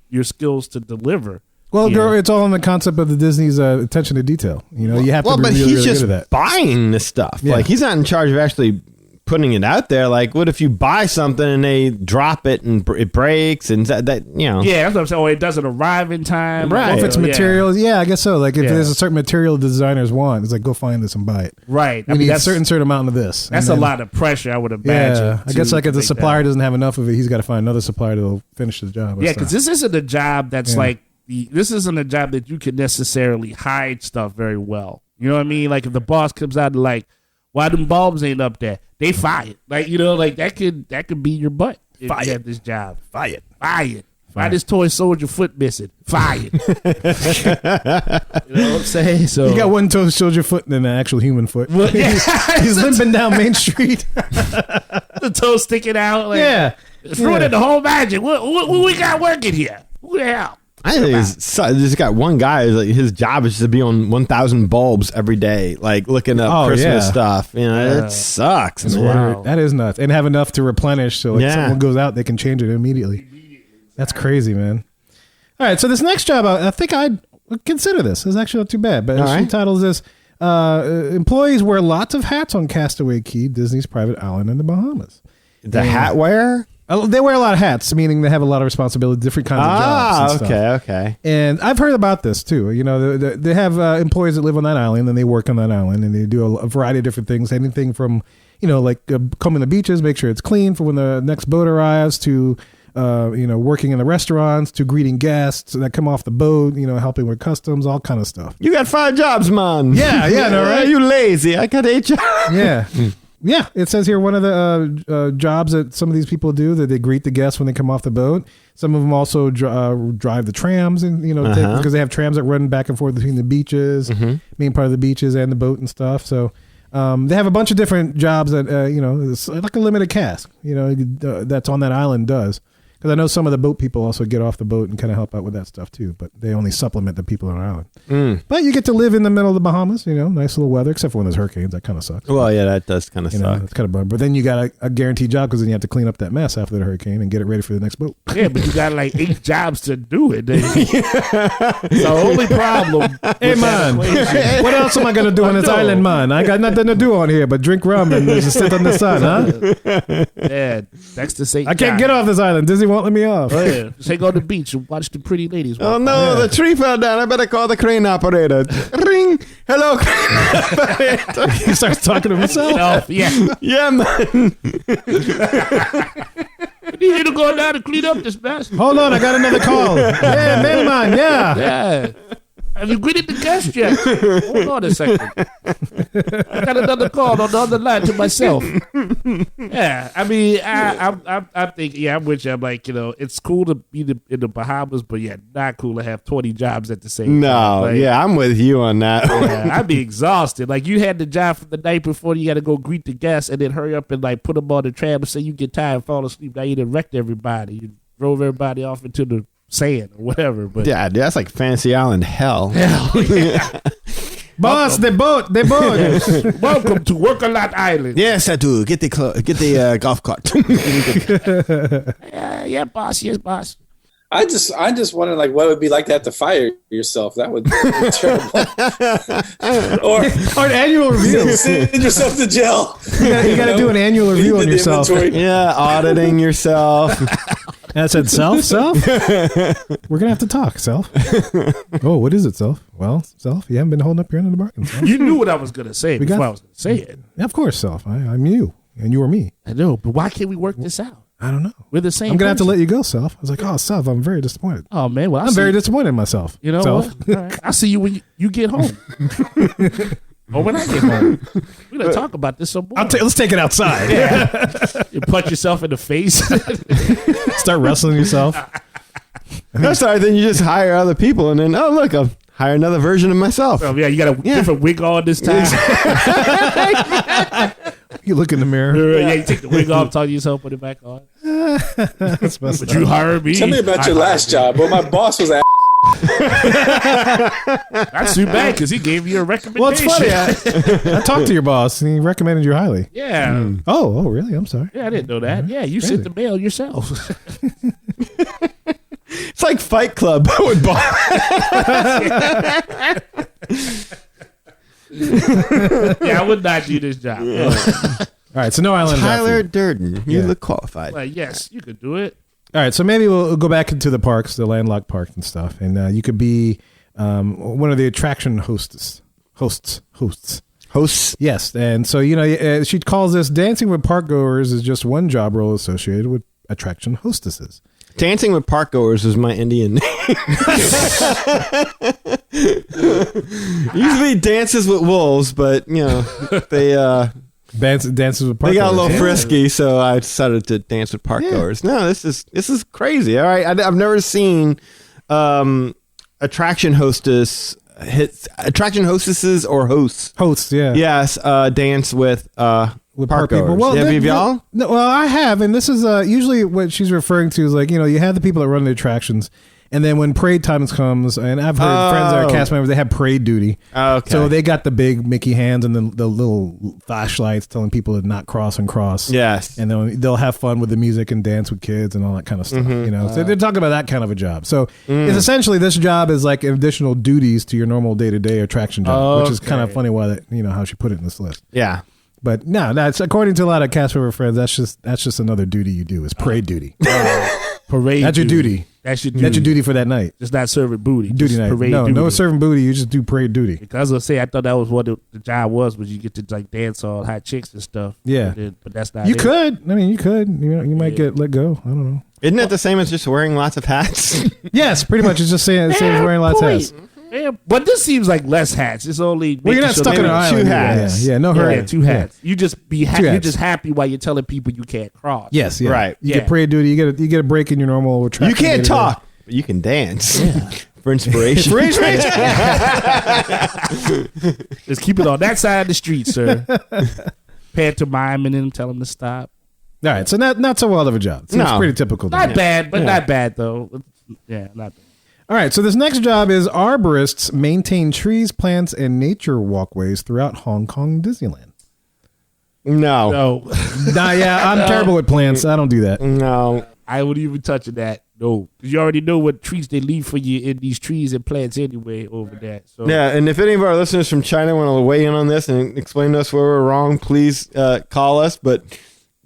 your skills to deliver. Well, girl, it's all in the concept of the Disney's attention to detail. You have to be really, really good at that. Buying this stuff. Yeah. Like, he's not in charge of actually putting it out there. Like, what if you buy something and they drop it and it breaks and that Yeah, that's what I'm saying. Or it doesn't arrive in time. Right. Or if it's materials, I guess so. Like, if there's a certain material the designers want, it's like, go find this and buy it. Right. We need a certain amount of this. That's a lot of pressure, I would imagine. Yeah. I guess, like, if the supplier doesn't have enough of it, he's got to find another supplier to finish the job. Yeah, because this isn't a job that's like, this isn't a job that you can necessarily hide stuff very well. You know what I mean? Like, if the boss comes out and like, why them bulbs ain't up there? They fired. Like, like that could be your butt if you have this job. Fired. Why this toy soldier foot missing? Fired. You know what I'm saying? So you got one toy soldier foot and then an actual human foot. Well, he's limping down Main Street. The toe sticking out. Like, it's ruining the whole magic. What we got working here? Who the hell? I think there's got one guy who's like, his job is to be on 1,000 bulbs every day, like looking up Christmas stuff. It sucks. Wow. That is nuts. And have enough to replenish, so if someone goes out, they can change it immediately. That's crazy, man. All right, so this next job, I think I'd consider this. It's actually not too bad, but she titles this, Employees Wear Lots of Hats on Castaway Cay, Disney's private island in the Bahamas. The hat wearer? They wear a lot of hats, meaning they have a lot of responsibility, different kinds of jobs. And stuff. Okay. And I've heard about this too. They have employees that live on that island, and they work on that island, and they do a variety of different things. Anything from, like combing the beaches, make sure it's clean for when the next boat arrives, to working in the restaurants, to greeting guests that come off the boat, helping with customs, all kind of stuff. You got 5 jobs, man. Yeah, no, right? You lazy. I got 8 jobs. Yeah. Yeah, it says here one of the jobs that some of these people do, that they greet the guests when they come off the boat. Some of them also drive the trams, and because they have trams that run back and forth between the beaches, main part of the beaches and the boat and stuff. So they have a bunch of different jobs that it's like a limited cast, that's on that island does. Because I know some of the boat people also get off the boat and kind of help out with that stuff too, but they only supplement the people on the island. But you get to live in the middle of the Bahamas, nice little weather, except for when there's hurricanes. That kind of sucks. Well, yeah, that does kind of suck. It's kind of bummer. But then you got a guaranteed job, because then you have to clean up that mess after the hurricane and get it ready for the next boat. Yeah, but you got like 8 jobs to do it. The only problem. Hey, man, what else am I going to do on this island, man? I got nothing to do on here but drink rum and just sit on the sun, huh? Yeah, that's the same. I can't get off this island. Disney won't let me off. Oh, yeah. Just go to the beach and watch the pretty ladies. Oh, no, the tree fell down. I better call the crane operator. Ring. Hello, crane operator. He starts talking to himself. Yeah, man. I need you to go down and clean up this mess. Hold on, I got another call. Yeah, mailman, Yeah. Have you greeted the guest yet? Hold on a second. I got another call on the other line to myself. Yeah, I mean, I'm thinking, I'm with you. I'm like, it's cool to be in the Bahamas, but not cool to have 20 jobs at the same time. No, I'm with you on that. Yeah, I'd be exhausted. Like, you had the job from the night before, you got to go greet the guests and then hurry up and put them on the tram and say you get tired and fall asleep. Now you done wrecked everybody. You drove everybody off into the sand or whatever. But yeah, that's like Fantasy Island hell. Yeah. Boss, they boat. Welcome to Work-A-Lot Island. Yes, I do. Get the golf cart. Yeah, boss. Yes, boss. I just wonder, like, what it would be like to have to fire yourself. That would be terrible. or an annual review. Send yourself to jail. You got to do an annual review on yourself. Yeah, auditing yourself. And I said, Self? We're going to have to talk, Self. Oh, what is it, Self? Well, Self, you haven't been holding up your end of the bargain, Self. You knew what I was going to say before I was going to say it. Yeah, of course, Self. I'm you, and you are me. I know, but why can't we work this out? I don't know. We're the same I'm going to have to person. let you go, Self. I was like, oh, Self, I'm very disappointed. Oh, man. Well, I'm very disappointed in myself. You know Self. what? All right. I'll see you when you get home. Or when I get home. We're going to talk about this some more. Let's take it outside. Yeah. You punch yourself in the face. Start wrestling yourself. That's all right. Then you just hire other people, and then, oh, look, I'll hire another version of myself. Oh, yeah, you got a different wig on this time. You look in the mirror. Yeah, you take the wig off, talk to yourself, put it back on. That's messed But up. you hired me. Tell me about your last job. Well, my boss was That's too bad because he gave you a recommendation. Well, it's funny. I talked to your boss, and he recommended you highly. Yeah. Oh, really? I'm sorry. Yeah, I didn't know that. Yeah, you sent the mail yourself. It's like Fight Club with Bob. Yeah, I would not do this job. All right, so no island. Tyler job for you. Durden. You Yeah. look qualified. Like, yes, you could do it. All right, so maybe we'll go back into the parks, the landlocked parks and stuff, and you could be one of the attraction hosts. Yes, and so she calls this dancing with park goers is just one job role associated with attraction hostesses. Dancing with park goers is my Indian name. Usually dances with wolves, but they dances with park they got a goers. little frisky, so I decided to dance with park goers. No, this is crazy. All right, I've never seen attraction hostesses or hosts. Yeah. Yes, dance with park people. goers. Well, Have y'all? No, well, I have, and this is usually what she's referring to is like you have the people that run the attractions, and then when parade times comes, and I've heard friends that are cast members, they have parade duty. Okay. So they got the big Mickey hands and the little flashlights telling people to not cross and cross. Yes. And then they'll have fun with the music and dance with kids and all that kind of stuff. So they're talking about that kind of a job. So it's essentially this job is like additional duties to your normal day-to-day attraction job, which is kind of funny why that how she put it in this list. Yeah. But no, that's according to a lot of cast member friends. That's just another duty you do is parade duty. Parade. That's your duty. That's your duty. That's your duty for that night. Just not serving booty. Duty just night. Parade No, duty. no serving booty. You just do parade duty. Because I was gonna say I thought that was what the job was you get to like dance on hot chicks and stuff. Yeah. But that's not. You it. could. I mean, you could. You might get let go. I don't know. Isn't that the same as just wearing lots of hats? Yes, pretty much. It's just saying same as wearing lots of hats. Yeah, but this seems like less hats. It's only Well, you're not stuck in an island. two hats. Yeah, no hurry. Yeah, two hats. You just be Two you're hats. just happy while you're telling people you can't cross. Yes, yeah. Right. You Yeah. get parade duty. You get a break in your normal attraction. You can't day-to-day. talk, but you can dance for inspiration. Just keep it on that side of the street, sir. Pantomiming and tell them to stop. All right, so not so wild of a job. Seems No. pretty typical. to Not me. bad, but not bad though. Yeah, not bad. All right, so this next job is arborists maintain trees, plants, and nature walkways throughout Hong Kong Disneyland. No. No, I'm terrible with plants. I don't do that. No. I wouldn't even touch that. No, because you already know what trees they leave for you in these trees and plants anyway over that. So Yeah, and if any of our listeners from China want to weigh in on this and explain to us where we're wrong, please call us. But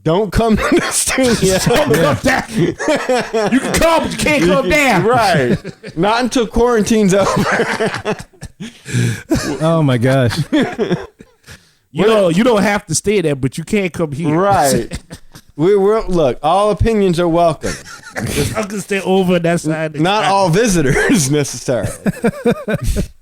don't come to the studio. Don't come down. You can come, but you can't come down. Right. Not until quarantine's over. Oh my gosh. You don't have to stay there, but you can't come here. Right. We're look, all opinions are welcome. I'm gonna stay over that side. Not all visitors necessarily.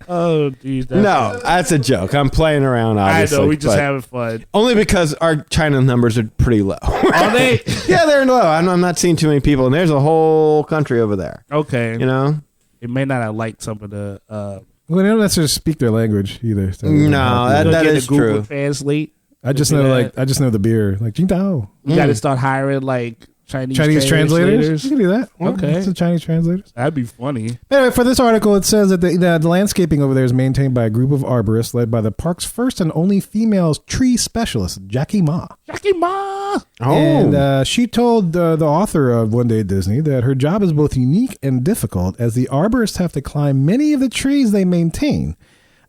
Oh, geez. No, that's a joke. I'm playing around, I obviously. know. We just but having fun. only because our China numbers are pretty low. Are they? Yeah, they're low. I'm not seeing too many people, and there's a whole country over there. Okay. You know? It may not have liked some of the. Well, they don't necessarily speak their language either. So No, that get is the Google true. Translate. I just know the beer, like Jingdao. You got to start hiring like Chinese translators. You can do that. Okay. Some Chinese translators. That'd be funny. Anyway, for this article, it says that the landscaping over there is maintained by a group of arborists led by the park's first and only female tree specialist, Jackie Ma. Jackie Ma. Oh. And she told the author of One Day at Disney that her job is both unique and difficult, as the arborists have to climb many of the trees they maintain.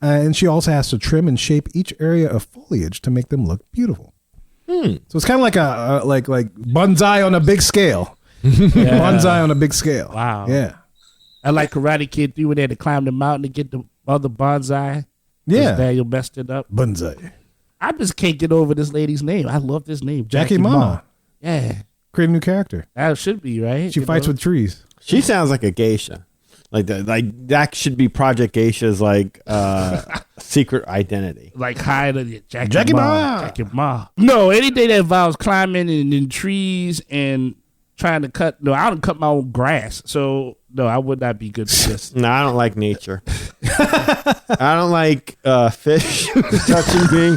And she also has to trim and shape each area of foliage to make them look beautiful. So it's kind of like a like bonsai on a big scale. Bonsai on a big scale. Wow. Yeah. I like Karate Kid 3 when they had to climb the mountain to get the other bonsai. Yeah. Daniel messed it up. Bonsai. I just can't get over this lady's name. I love this name. Jackie Ma. Yeah. Create a new character. That should be, right? She fights with trees. She sounds like a geisha. Like that should be Project Geisha's secret identity. Like hide Jackie Ma. Jackie Ma. No, anything that involves climbing in trees and trying to cut. No, I don't cut my own grass. So no, I would not be good for this. No, I don't like nature. I don't like fish touching me.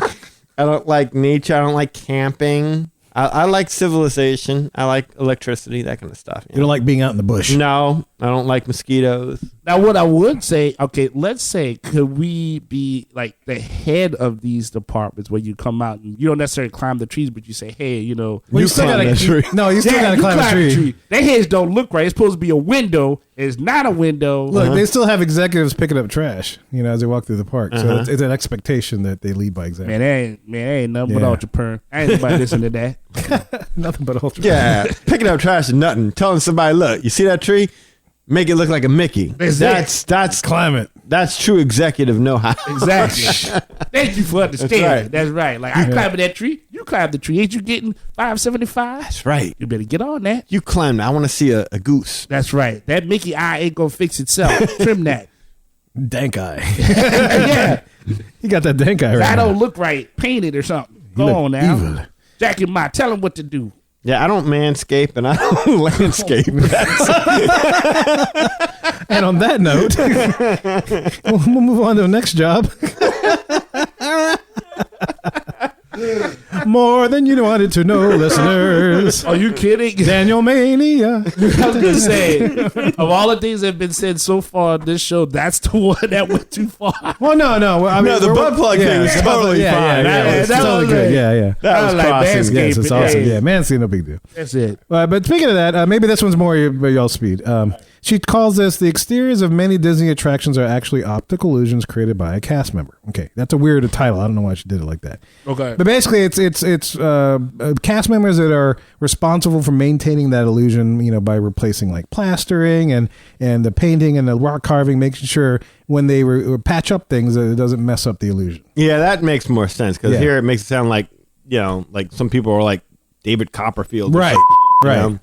I don't like nature. I don't like camping. I like civilization. I like electricity, that kind of stuff. You don't like being out in the bush. No, I don't like mosquitoes. Now, what I would say, okay, let's say, could we be like the head of these departments where you come out and you don't necessarily climb the trees, but you say, hey, you know, Well, you still climb that tree. No, you still yeah, got to you climb a tree. Their heads don't look right. It's supposed to be a window. It's not a window. Look, they still have executives picking up trash, as they walk through the park. So Uh-huh. it's an expectation that they lead by example. Man, that ain't nothing but Yeah. ultra perm. I ain't nobody listening to that. Nothing but ultra. Yeah, picking up trash is nothing. Telling somebody, look, you see that tree? Make it look like a Mickey. That's Climb it. That's true executive know-how. Exactly. Thank you for understanding. right. That's right. Like I climbing that tree. You climb the tree. Ain't you getting $5.75? That's right. You better get on that. You climbed. I want to see a goose. That's right. That Mickey eye ain't gonna fix itself. Trim that. Dank eye. Yeah. You got that dank eye right That now. don't look right. Paint it or something. Go look on now. evil. Jackie Ma, tell him what to do. Yeah, I don't manscape and I don't landscape. And on that note, we'll move on to the next job. More than you wanted to know, listeners. Are you kidding? Daniel Mania. I was gonna say, of all the things that have been said so far on this show, that's the one that went too far. Well, no. I mean, No, the butt plug thing was the butt plug- totally yeah, fine. Yeah, That it's was totally good. like- Yeah. That was like crossing. manscaping. Yes, it's awesome. Hey. Yeah, Manscaping, no big deal. That's it. But speaking of that, maybe this one's more y'all speed. She calls this the exteriors of many Disney attractions are actually optical illusions created by a cast member. Okay, that's a weird title. I don't know why she did it like that. Okay. But basically, it's cast members that are responsible for maintaining that illusion. By replacing like plastering and the painting and the rock carving, making sure when they patch up things that it doesn't mess up the illusion. Yeah, that makes more sense because Yeah. here it makes it sound like, like some people are like David Copperfield. or Right. something, Right. you know?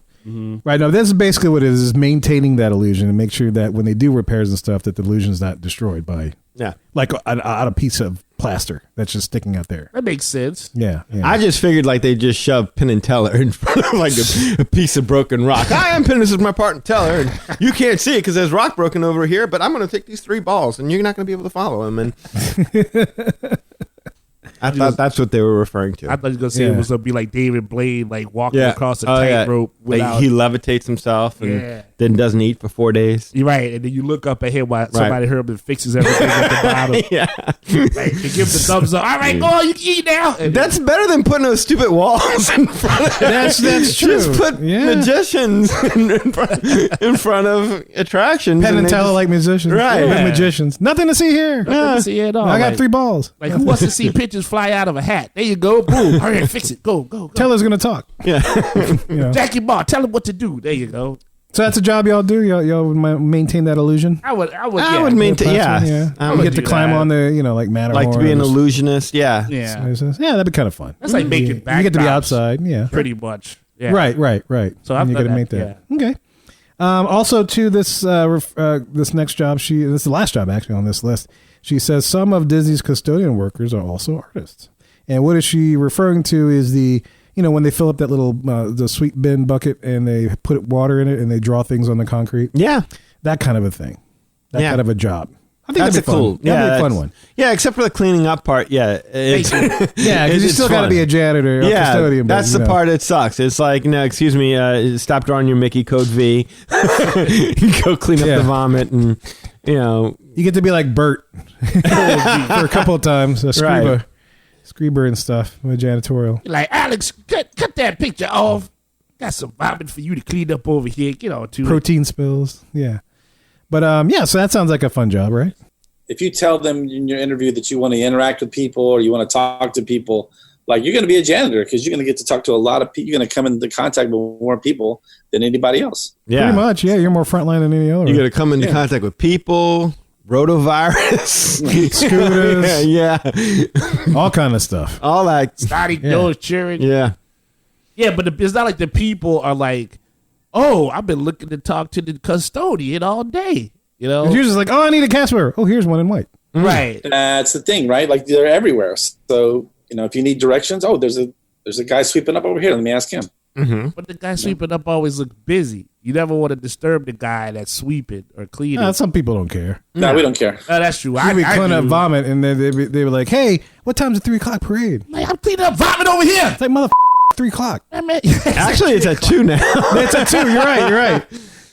Right. No, this is basically what it is maintaining that illusion and make sure that when they do repairs and stuff, that the illusion is not destroyed by Yeah. like a piece of plaster that's just sticking out there. That makes sense. Yeah. I just figured like they just shoved Penn and Teller in front of like a piece of broken rock. Hi, I'm Penn. This is my partner Teller, and you can't see it because there's rock broken over here. But I'm going to take these 3 balls, and you're not going to be able to follow them. And I thought that's what they were referring to. I thought you were gonna say it was gonna be like David Blaine, like walking across a tightrope without. He levitates himself and then doesn't eat for 4 days. You're right, and then you look up ahead while somebody heard him and fixes everything at the bottom. Yeah, Like, they give the thumbs up. All right, go on, you can eat now. And that's better than putting those stupid walls in front of. That's true. Just put magicians in front of attractions. Penn and they Teller just- like musicians. Right. Like Yeah. magicians. Nothing to see here. nothing to see at all. I got Like- 3 balls. Like, who wants to see pictures fly out of a hat? There you go. Boom. All right, fix it. Go. Teller's gonna talk. Jackie Ma, tell him what to do. There you go. So that's a job y'all do. Y'all would maintain that illusion. I would maintain. Yeah, You would get to do climb that. on the like Matterhorn. like to be an or- illusionist. Yeah, Yeah. Yeah, that'd be kind of fun. That's like making You get to be backdrops. outside. Yeah. Pretty much. Yeah. Right. So And I've you done got to make that, that. Okay. Also, to this this next job, this is the last job actually on this list. She says some of Disney's custodian workers are also artists, and what is she referring to is the when they fill up that little the sweet bin bucket and they put water in it and they draw things on the concrete. yeah. That kind of a thing. That Yeah. kind of a job. I think That's that'd be cool. fun. That'd be a fun one. Yeah, except for the cleaning up part. Yeah, Yeah, because you still got to be a janitor or yeah, custodian. But, that's the part that sucks. It's like, no, excuse me, stop drawing your Mickey code V. Go clean up the vomit, and you get to be like Bert for a couple of times. Screeber and stuff with janitorial. Like, Alex, cut that picture off. Got some vomit for you to clean up over here. Get on to protein spills. Yeah. But so that sounds like a fun job, right? If you tell them in your interview that you want to interact with people or you want to talk to people, like, you're going to be a janitor because you're going to get to talk to a lot of people. You're going to come into contact with more people than anybody else. Yeah. Pretty much. Yeah, you're more frontline than any other. You're going to come into contact with people, rotavirus, scooters, yeah, all kind of stuff. All that. Snotty nose cheering. Yeah. Yeah, but it's not like the people are like, oh, I've been looking to talk to the custodian all day. You're just like, oh, I need a cast member. Oh, here's one in white. Right. That's the thing, right? Like, they're everywhere. So, if you need directions, there's a guy sweeping up over here. Let me ask him. Mm-hmm. But the guy sweeping up always looks busy. You never want to disturb the guy that's sweeping or cleaning. Some people don't care. No, we don't care. Oh, that's true. You'd be cleaning up vomit, and then they were like, hey, what time's the 3 o'clock parade? Like, I'm cleaning up vomit over here. It's like, motherfucker, 3 o'clock. Actually, it's at 2 now. It's at 2. You're right.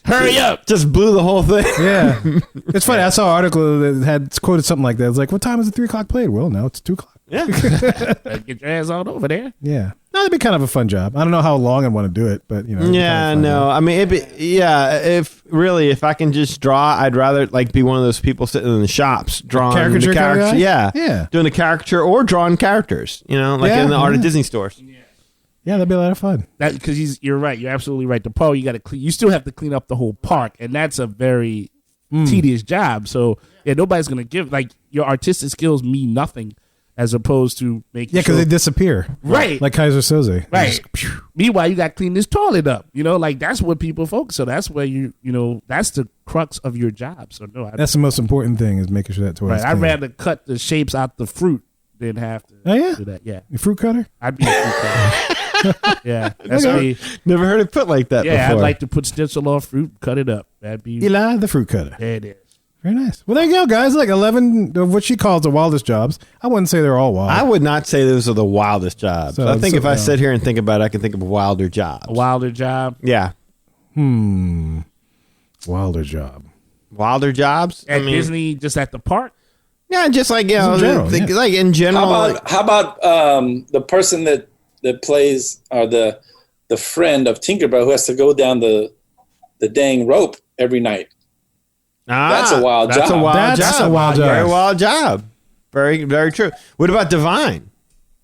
Hurry up. Just blew the whole thing. Yeah. It's funny. I saw an article that had quoted something like that. It was like, what time is the 3 o'clock parade? Well, now it's 2 o'clock. Yeah. Get your ass on over there. Yeah. No, that'd be kind of a fun job. I don't know how long I'd want to do it, but Yeah, no. I mean, if I can just draw, I'd rather be one of those people sitting in the shops drawing caricature the character. Yeah. Doing the caricature or drawing characters, in the Art of Disney stores. Yeah, that'd be a lot of fun. That because you're right. You're absolutely right. The park, you got to clean. You still have to clean up the whole park, and that's a very tedious job. So nobody's gonna give your artistic skills mean nothing as opposed to making. Yeah, because they disappear. Right. Like Kaiser Soze. Right. Meanwhile, you got to clean this toilet up. That's what people focus. So that's where that's the crux of your job. So that's the most important thing is making sure that toilet's right. I'd clean. rather cut the shapes out the fruit than have to. Oh yeah. Do that. Yeah. You fruit cutter? I'd be a fruit cutter. Yeah, that's me. Never heard it put like that before. Yeah, I'd like to put stencil on fruit, cut it up. That'd be Eli, the fruit cutter. There it is. Very nice. Well, there you go, guys. 11 of what she calls the wildest jobs. I wouldn't say they're all wild. I would not say those are the wildest jobs. So, I think if I sit here and think about it, I can think of wilder jobs. A wilder job? Yeah. Wilder job. Wilder jobs? At Disney, just at the park? Yeah, just in general. In general. How about the person that plays or the friend of Tinkerbell who has to go down the dang rope every night? That's a wild job. That's a wild job. Very wild job. Very, very true. What about Divine?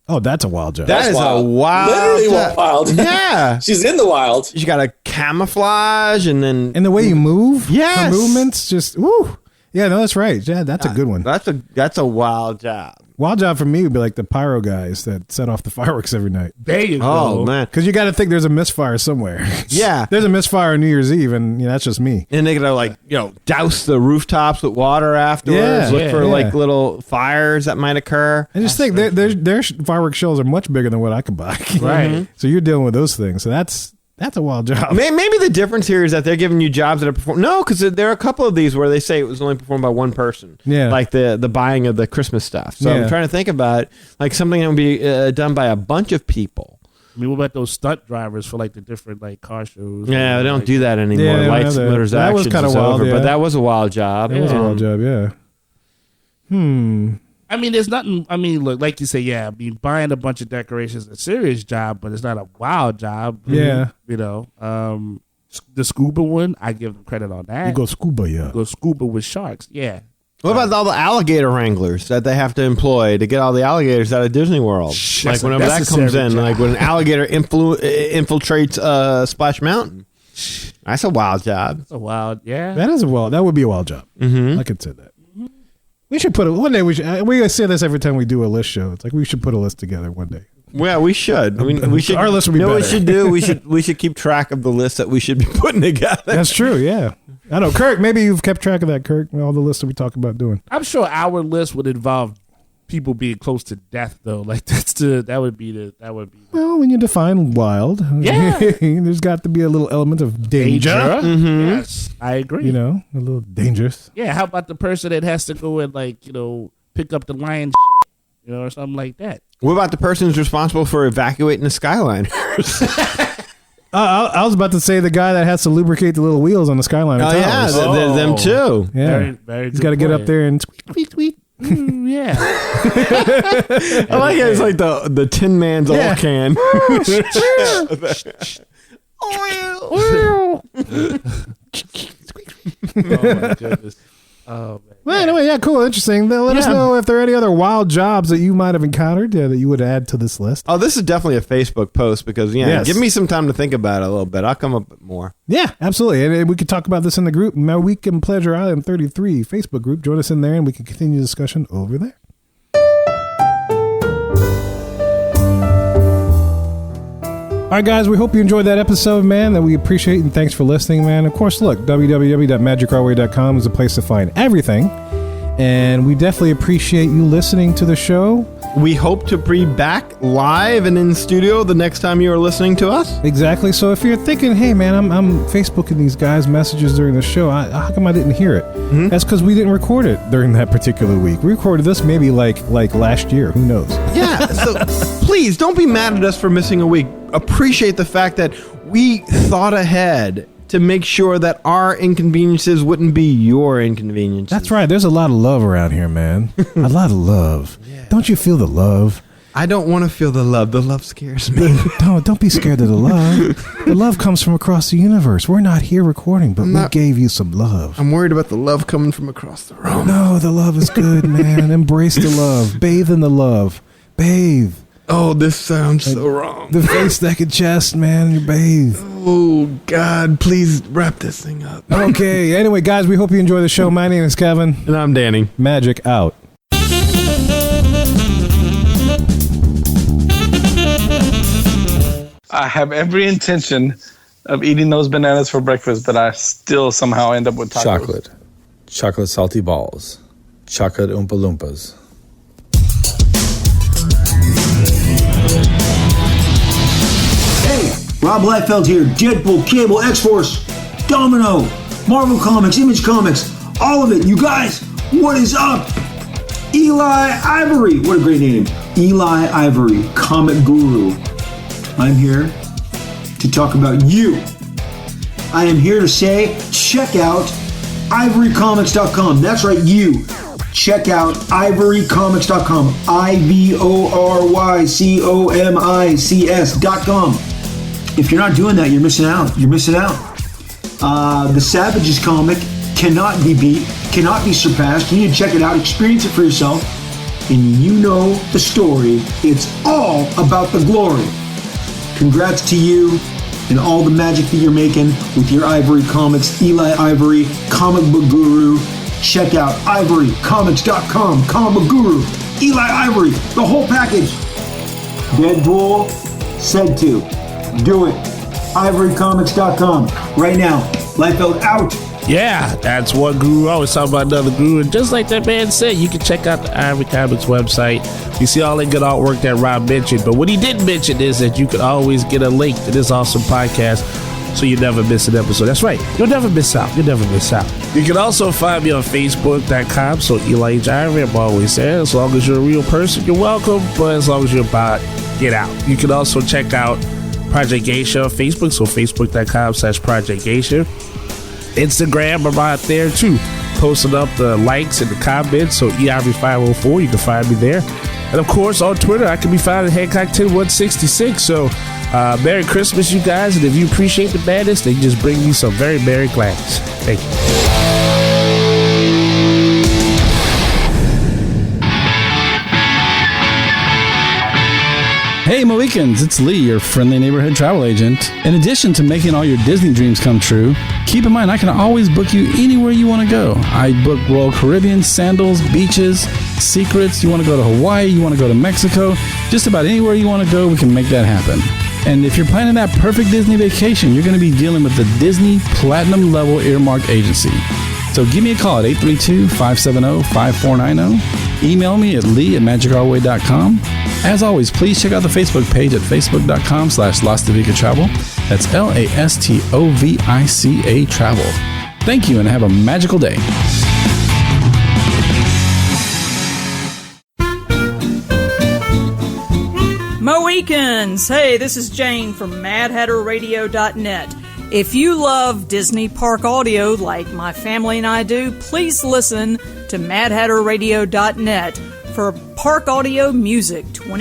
Oh, that's a wild job. That's wild. A wild. Literally job. wild. Yeah. She's in the wild. She got a camouflage and the way you move. Yes. Her movements just woo. Yeah, no, that's right. Yeah, that's a good one. That's a wild job. Wild job for me would be like the pyro guys that set off the fireworks every night. There you go. Oh, man. Because you got to think there's a misfire somewhere. Yeah. There's a misfire on New Year's Eve, and that's just me. And they gotta douse the rooftops with water afterwards. Look for little fires that might occur. And just think, their fireworks shows are much bigger than what I could buy. Right. So you're dealing with those things. So that's a wild job. Maybe the difference here is that they're giving you jobs that are performed. No, because there are a couple of these where they say it was only performed by one person. Yeah. Like the buying of the Christmas stuff. So I'm trying to think about something that would be done by a bunch of people. I mean, what about those stunt drivers for the different car shows? Yeah, they don't do that anymore. Yeah, Lights, Motors, that Actions was kind of is wild, over, yeah. but that was a wild job. It was a wild job, yeah. I mean, there's nothing. I mean, look, like you say, yeah. I mean, buying a bunch of decorations is a serious job, but it's not a wild job. Yeah. The scuba one, I give them credit on that. You go scuba, yeah. Go scuba with sharks, yeah. What about all the alligator wranglers that they have to employ to get all the alligators out of Disney World? Whenever that comes in, job. when an alligator infiltrates Splash Mountain. That's a wild job. That's a wild, yeah. That would be a wild job. I could say that. We should put one day. We say this every time we do a list show. It's like we should put a list together one day. Well, we should. We should. Our list would be better. What we should do? We should keep track of the list that we should be putting together. That's true. Yeah, I know. Kirk, maybe you've kept track of that, Kirk. All the lists that we talk about doing. I'm sure our list would involve people being close to death though. Like that would be. Well, when you define wild, Yeah. there's got to be a little element of danger. Mm-hmm. Yes, I agree. You know, a little dangerous. Yeah, how about the person that has to go and like, you know, pick up the lion, you know, or something like that? What about the person who's responsible for evacuating the Skyliner? I was about to say the guy that has to lubricate the little wheels on the Skyliner. Oh, yeah, towers. there's them too. Yeah. Very He's got to get up there and squeak, squeak, squeak. Yeah. I like it. It's like the Tin Man's Yeah. oil can. Oh my goodness. Oh man. Well, anyway, yeah, cool, interesting. Then let us Yeah. know if there are any other wild jobs that you might have encountered that you would add to this list. Oh, this is definitely a Facebook post because, Yes. give me some time to think about it a little bit. I'll come up with more. Yeah, absolutely. And we could talk about this in the group, My Week in Pleasure Island 33 Facebook group. Join us in there and we can continue the discussion over there. All right, guys, we hope you enjoyed that episode, man, that we appreciate, and thanks for listening, man. Of course, look, www.magicourway.com is the place to find everything, and we definitely appreciate you listening to the show. We hope to be back live and in studio the next time you are listening to us. Exactly. So if you're thinking, hey, man, I'm Facebooking these guys' messages during the show, how come I didn't hear it? Mm-hmm. That's because we didn't record it during that particular week. We recorded this maybe like last year. Who knows? Yeah, so please don't be mad at us for missing a week. Appreciate the fact that we thought ahead to make sure that our inconveniences wouldn't be your inconveniences. That's right. There's a lot of love around here, man. A lot of love. Yeah. Don't you feel the love? I don't want to feel the love. The love scares me. Don't be scared of the love. The love comes from across the universe. We're not here recording, but we gave you some love. I'm worried about the love coming from across the room. No, the love is good, man. Embrace the love. Bathe in the love. Bathe. Oh, this sounds so wrong. The face, neck, and chest, man. You bathe. Oh, God, please wrap this thing up. Okay. Anyway, guys, we hope you enjoy the show. My name is Kevin. And I'm Danny. Magic out. I have every intention of eating those bananas for breakfast, but I still somehow end up with tacos. Chocolate. Chocolate salty balls. Chocolate Oompa Loompas. Hey, Rob Liefeld here. Deadpool, Cable, X-Force, Domino, Marvel Comics, Image Comics, all of it. You guys, what is up? Eli Ivory. What a great name. Eli Ivory, Comic Guru. I'm here to talk about you. I am here to say, check out ivorycomics.com. That's right, you. Check out ivorycomics.com. ivorycomics.com. If you're not doing that, you're missing out. You're missing out. The Savages comic cannot be beat, cannot be surpassed. You need to check it out, experience it for yourself, and you know the story. It's all about the glory. Congrats to you and all the magic that you're making with your Ivory Comics. Eli Ivory, comic book guru. Check out ivorycomics.com, comic guru. Eli Ivory, the whole package. Deadpool said to. Do it. ivorycomics.com. Right now. Liefeld out. Yeah, that's one guru. Always talking about another guru. And just like that man said, you can check out the Ivory Comics website. You see all the good artwork that Rob mentioned. But what he didn't mention is that you can always get a link to this awesome podcast so you never miss an episode. That's right. You'll never miss out. You'll never miss out. You can also find me on Facebook.com. So Eli H. Ivory, I'm always there. As long as you're a real person, you're welcome. But as long as you're about, get out. You can also check out Project Geisha on Facebook. So Facebook.com/Project Geisha. Instagram, I'm out there too, posting up the likes and the comments. So EIV504, you can find me there. And of course, on Twitter, I can be found at Hancock10166. So Merry Christmas, you guys. And if you appreciate the madness, then just bring me some very Merry gladness. Thank you. Hey Mohicans, it's Lee, your friendly neighborhood travel agent. In addition to making all your Disney dreams come true, keep in mind I can always book you anywhere you want to go. I book Royal Caribbean, sandals, beaches, secrets. You want to go to Hawaii, you want to go to Mexico, just about anywhere you want to go, we can make that happen. And if you're planning that perfect Disney vacation, you're going to be dealing with the Disney Platinum Level Earmark Agency. So give me a call at 832-570-5490. Email me at lee@magicourway.com. As always, please check out the Facebook page at facebook.com/Lastovica Travel. That's LASTOVICA Travel. Thank you and have a magical day. Mohicans! Hey, this is Jane from MadHatterRadio.net. If you love Disney Park audio like my family and I do, please listen to MadHatterRadio.net for park audio music 24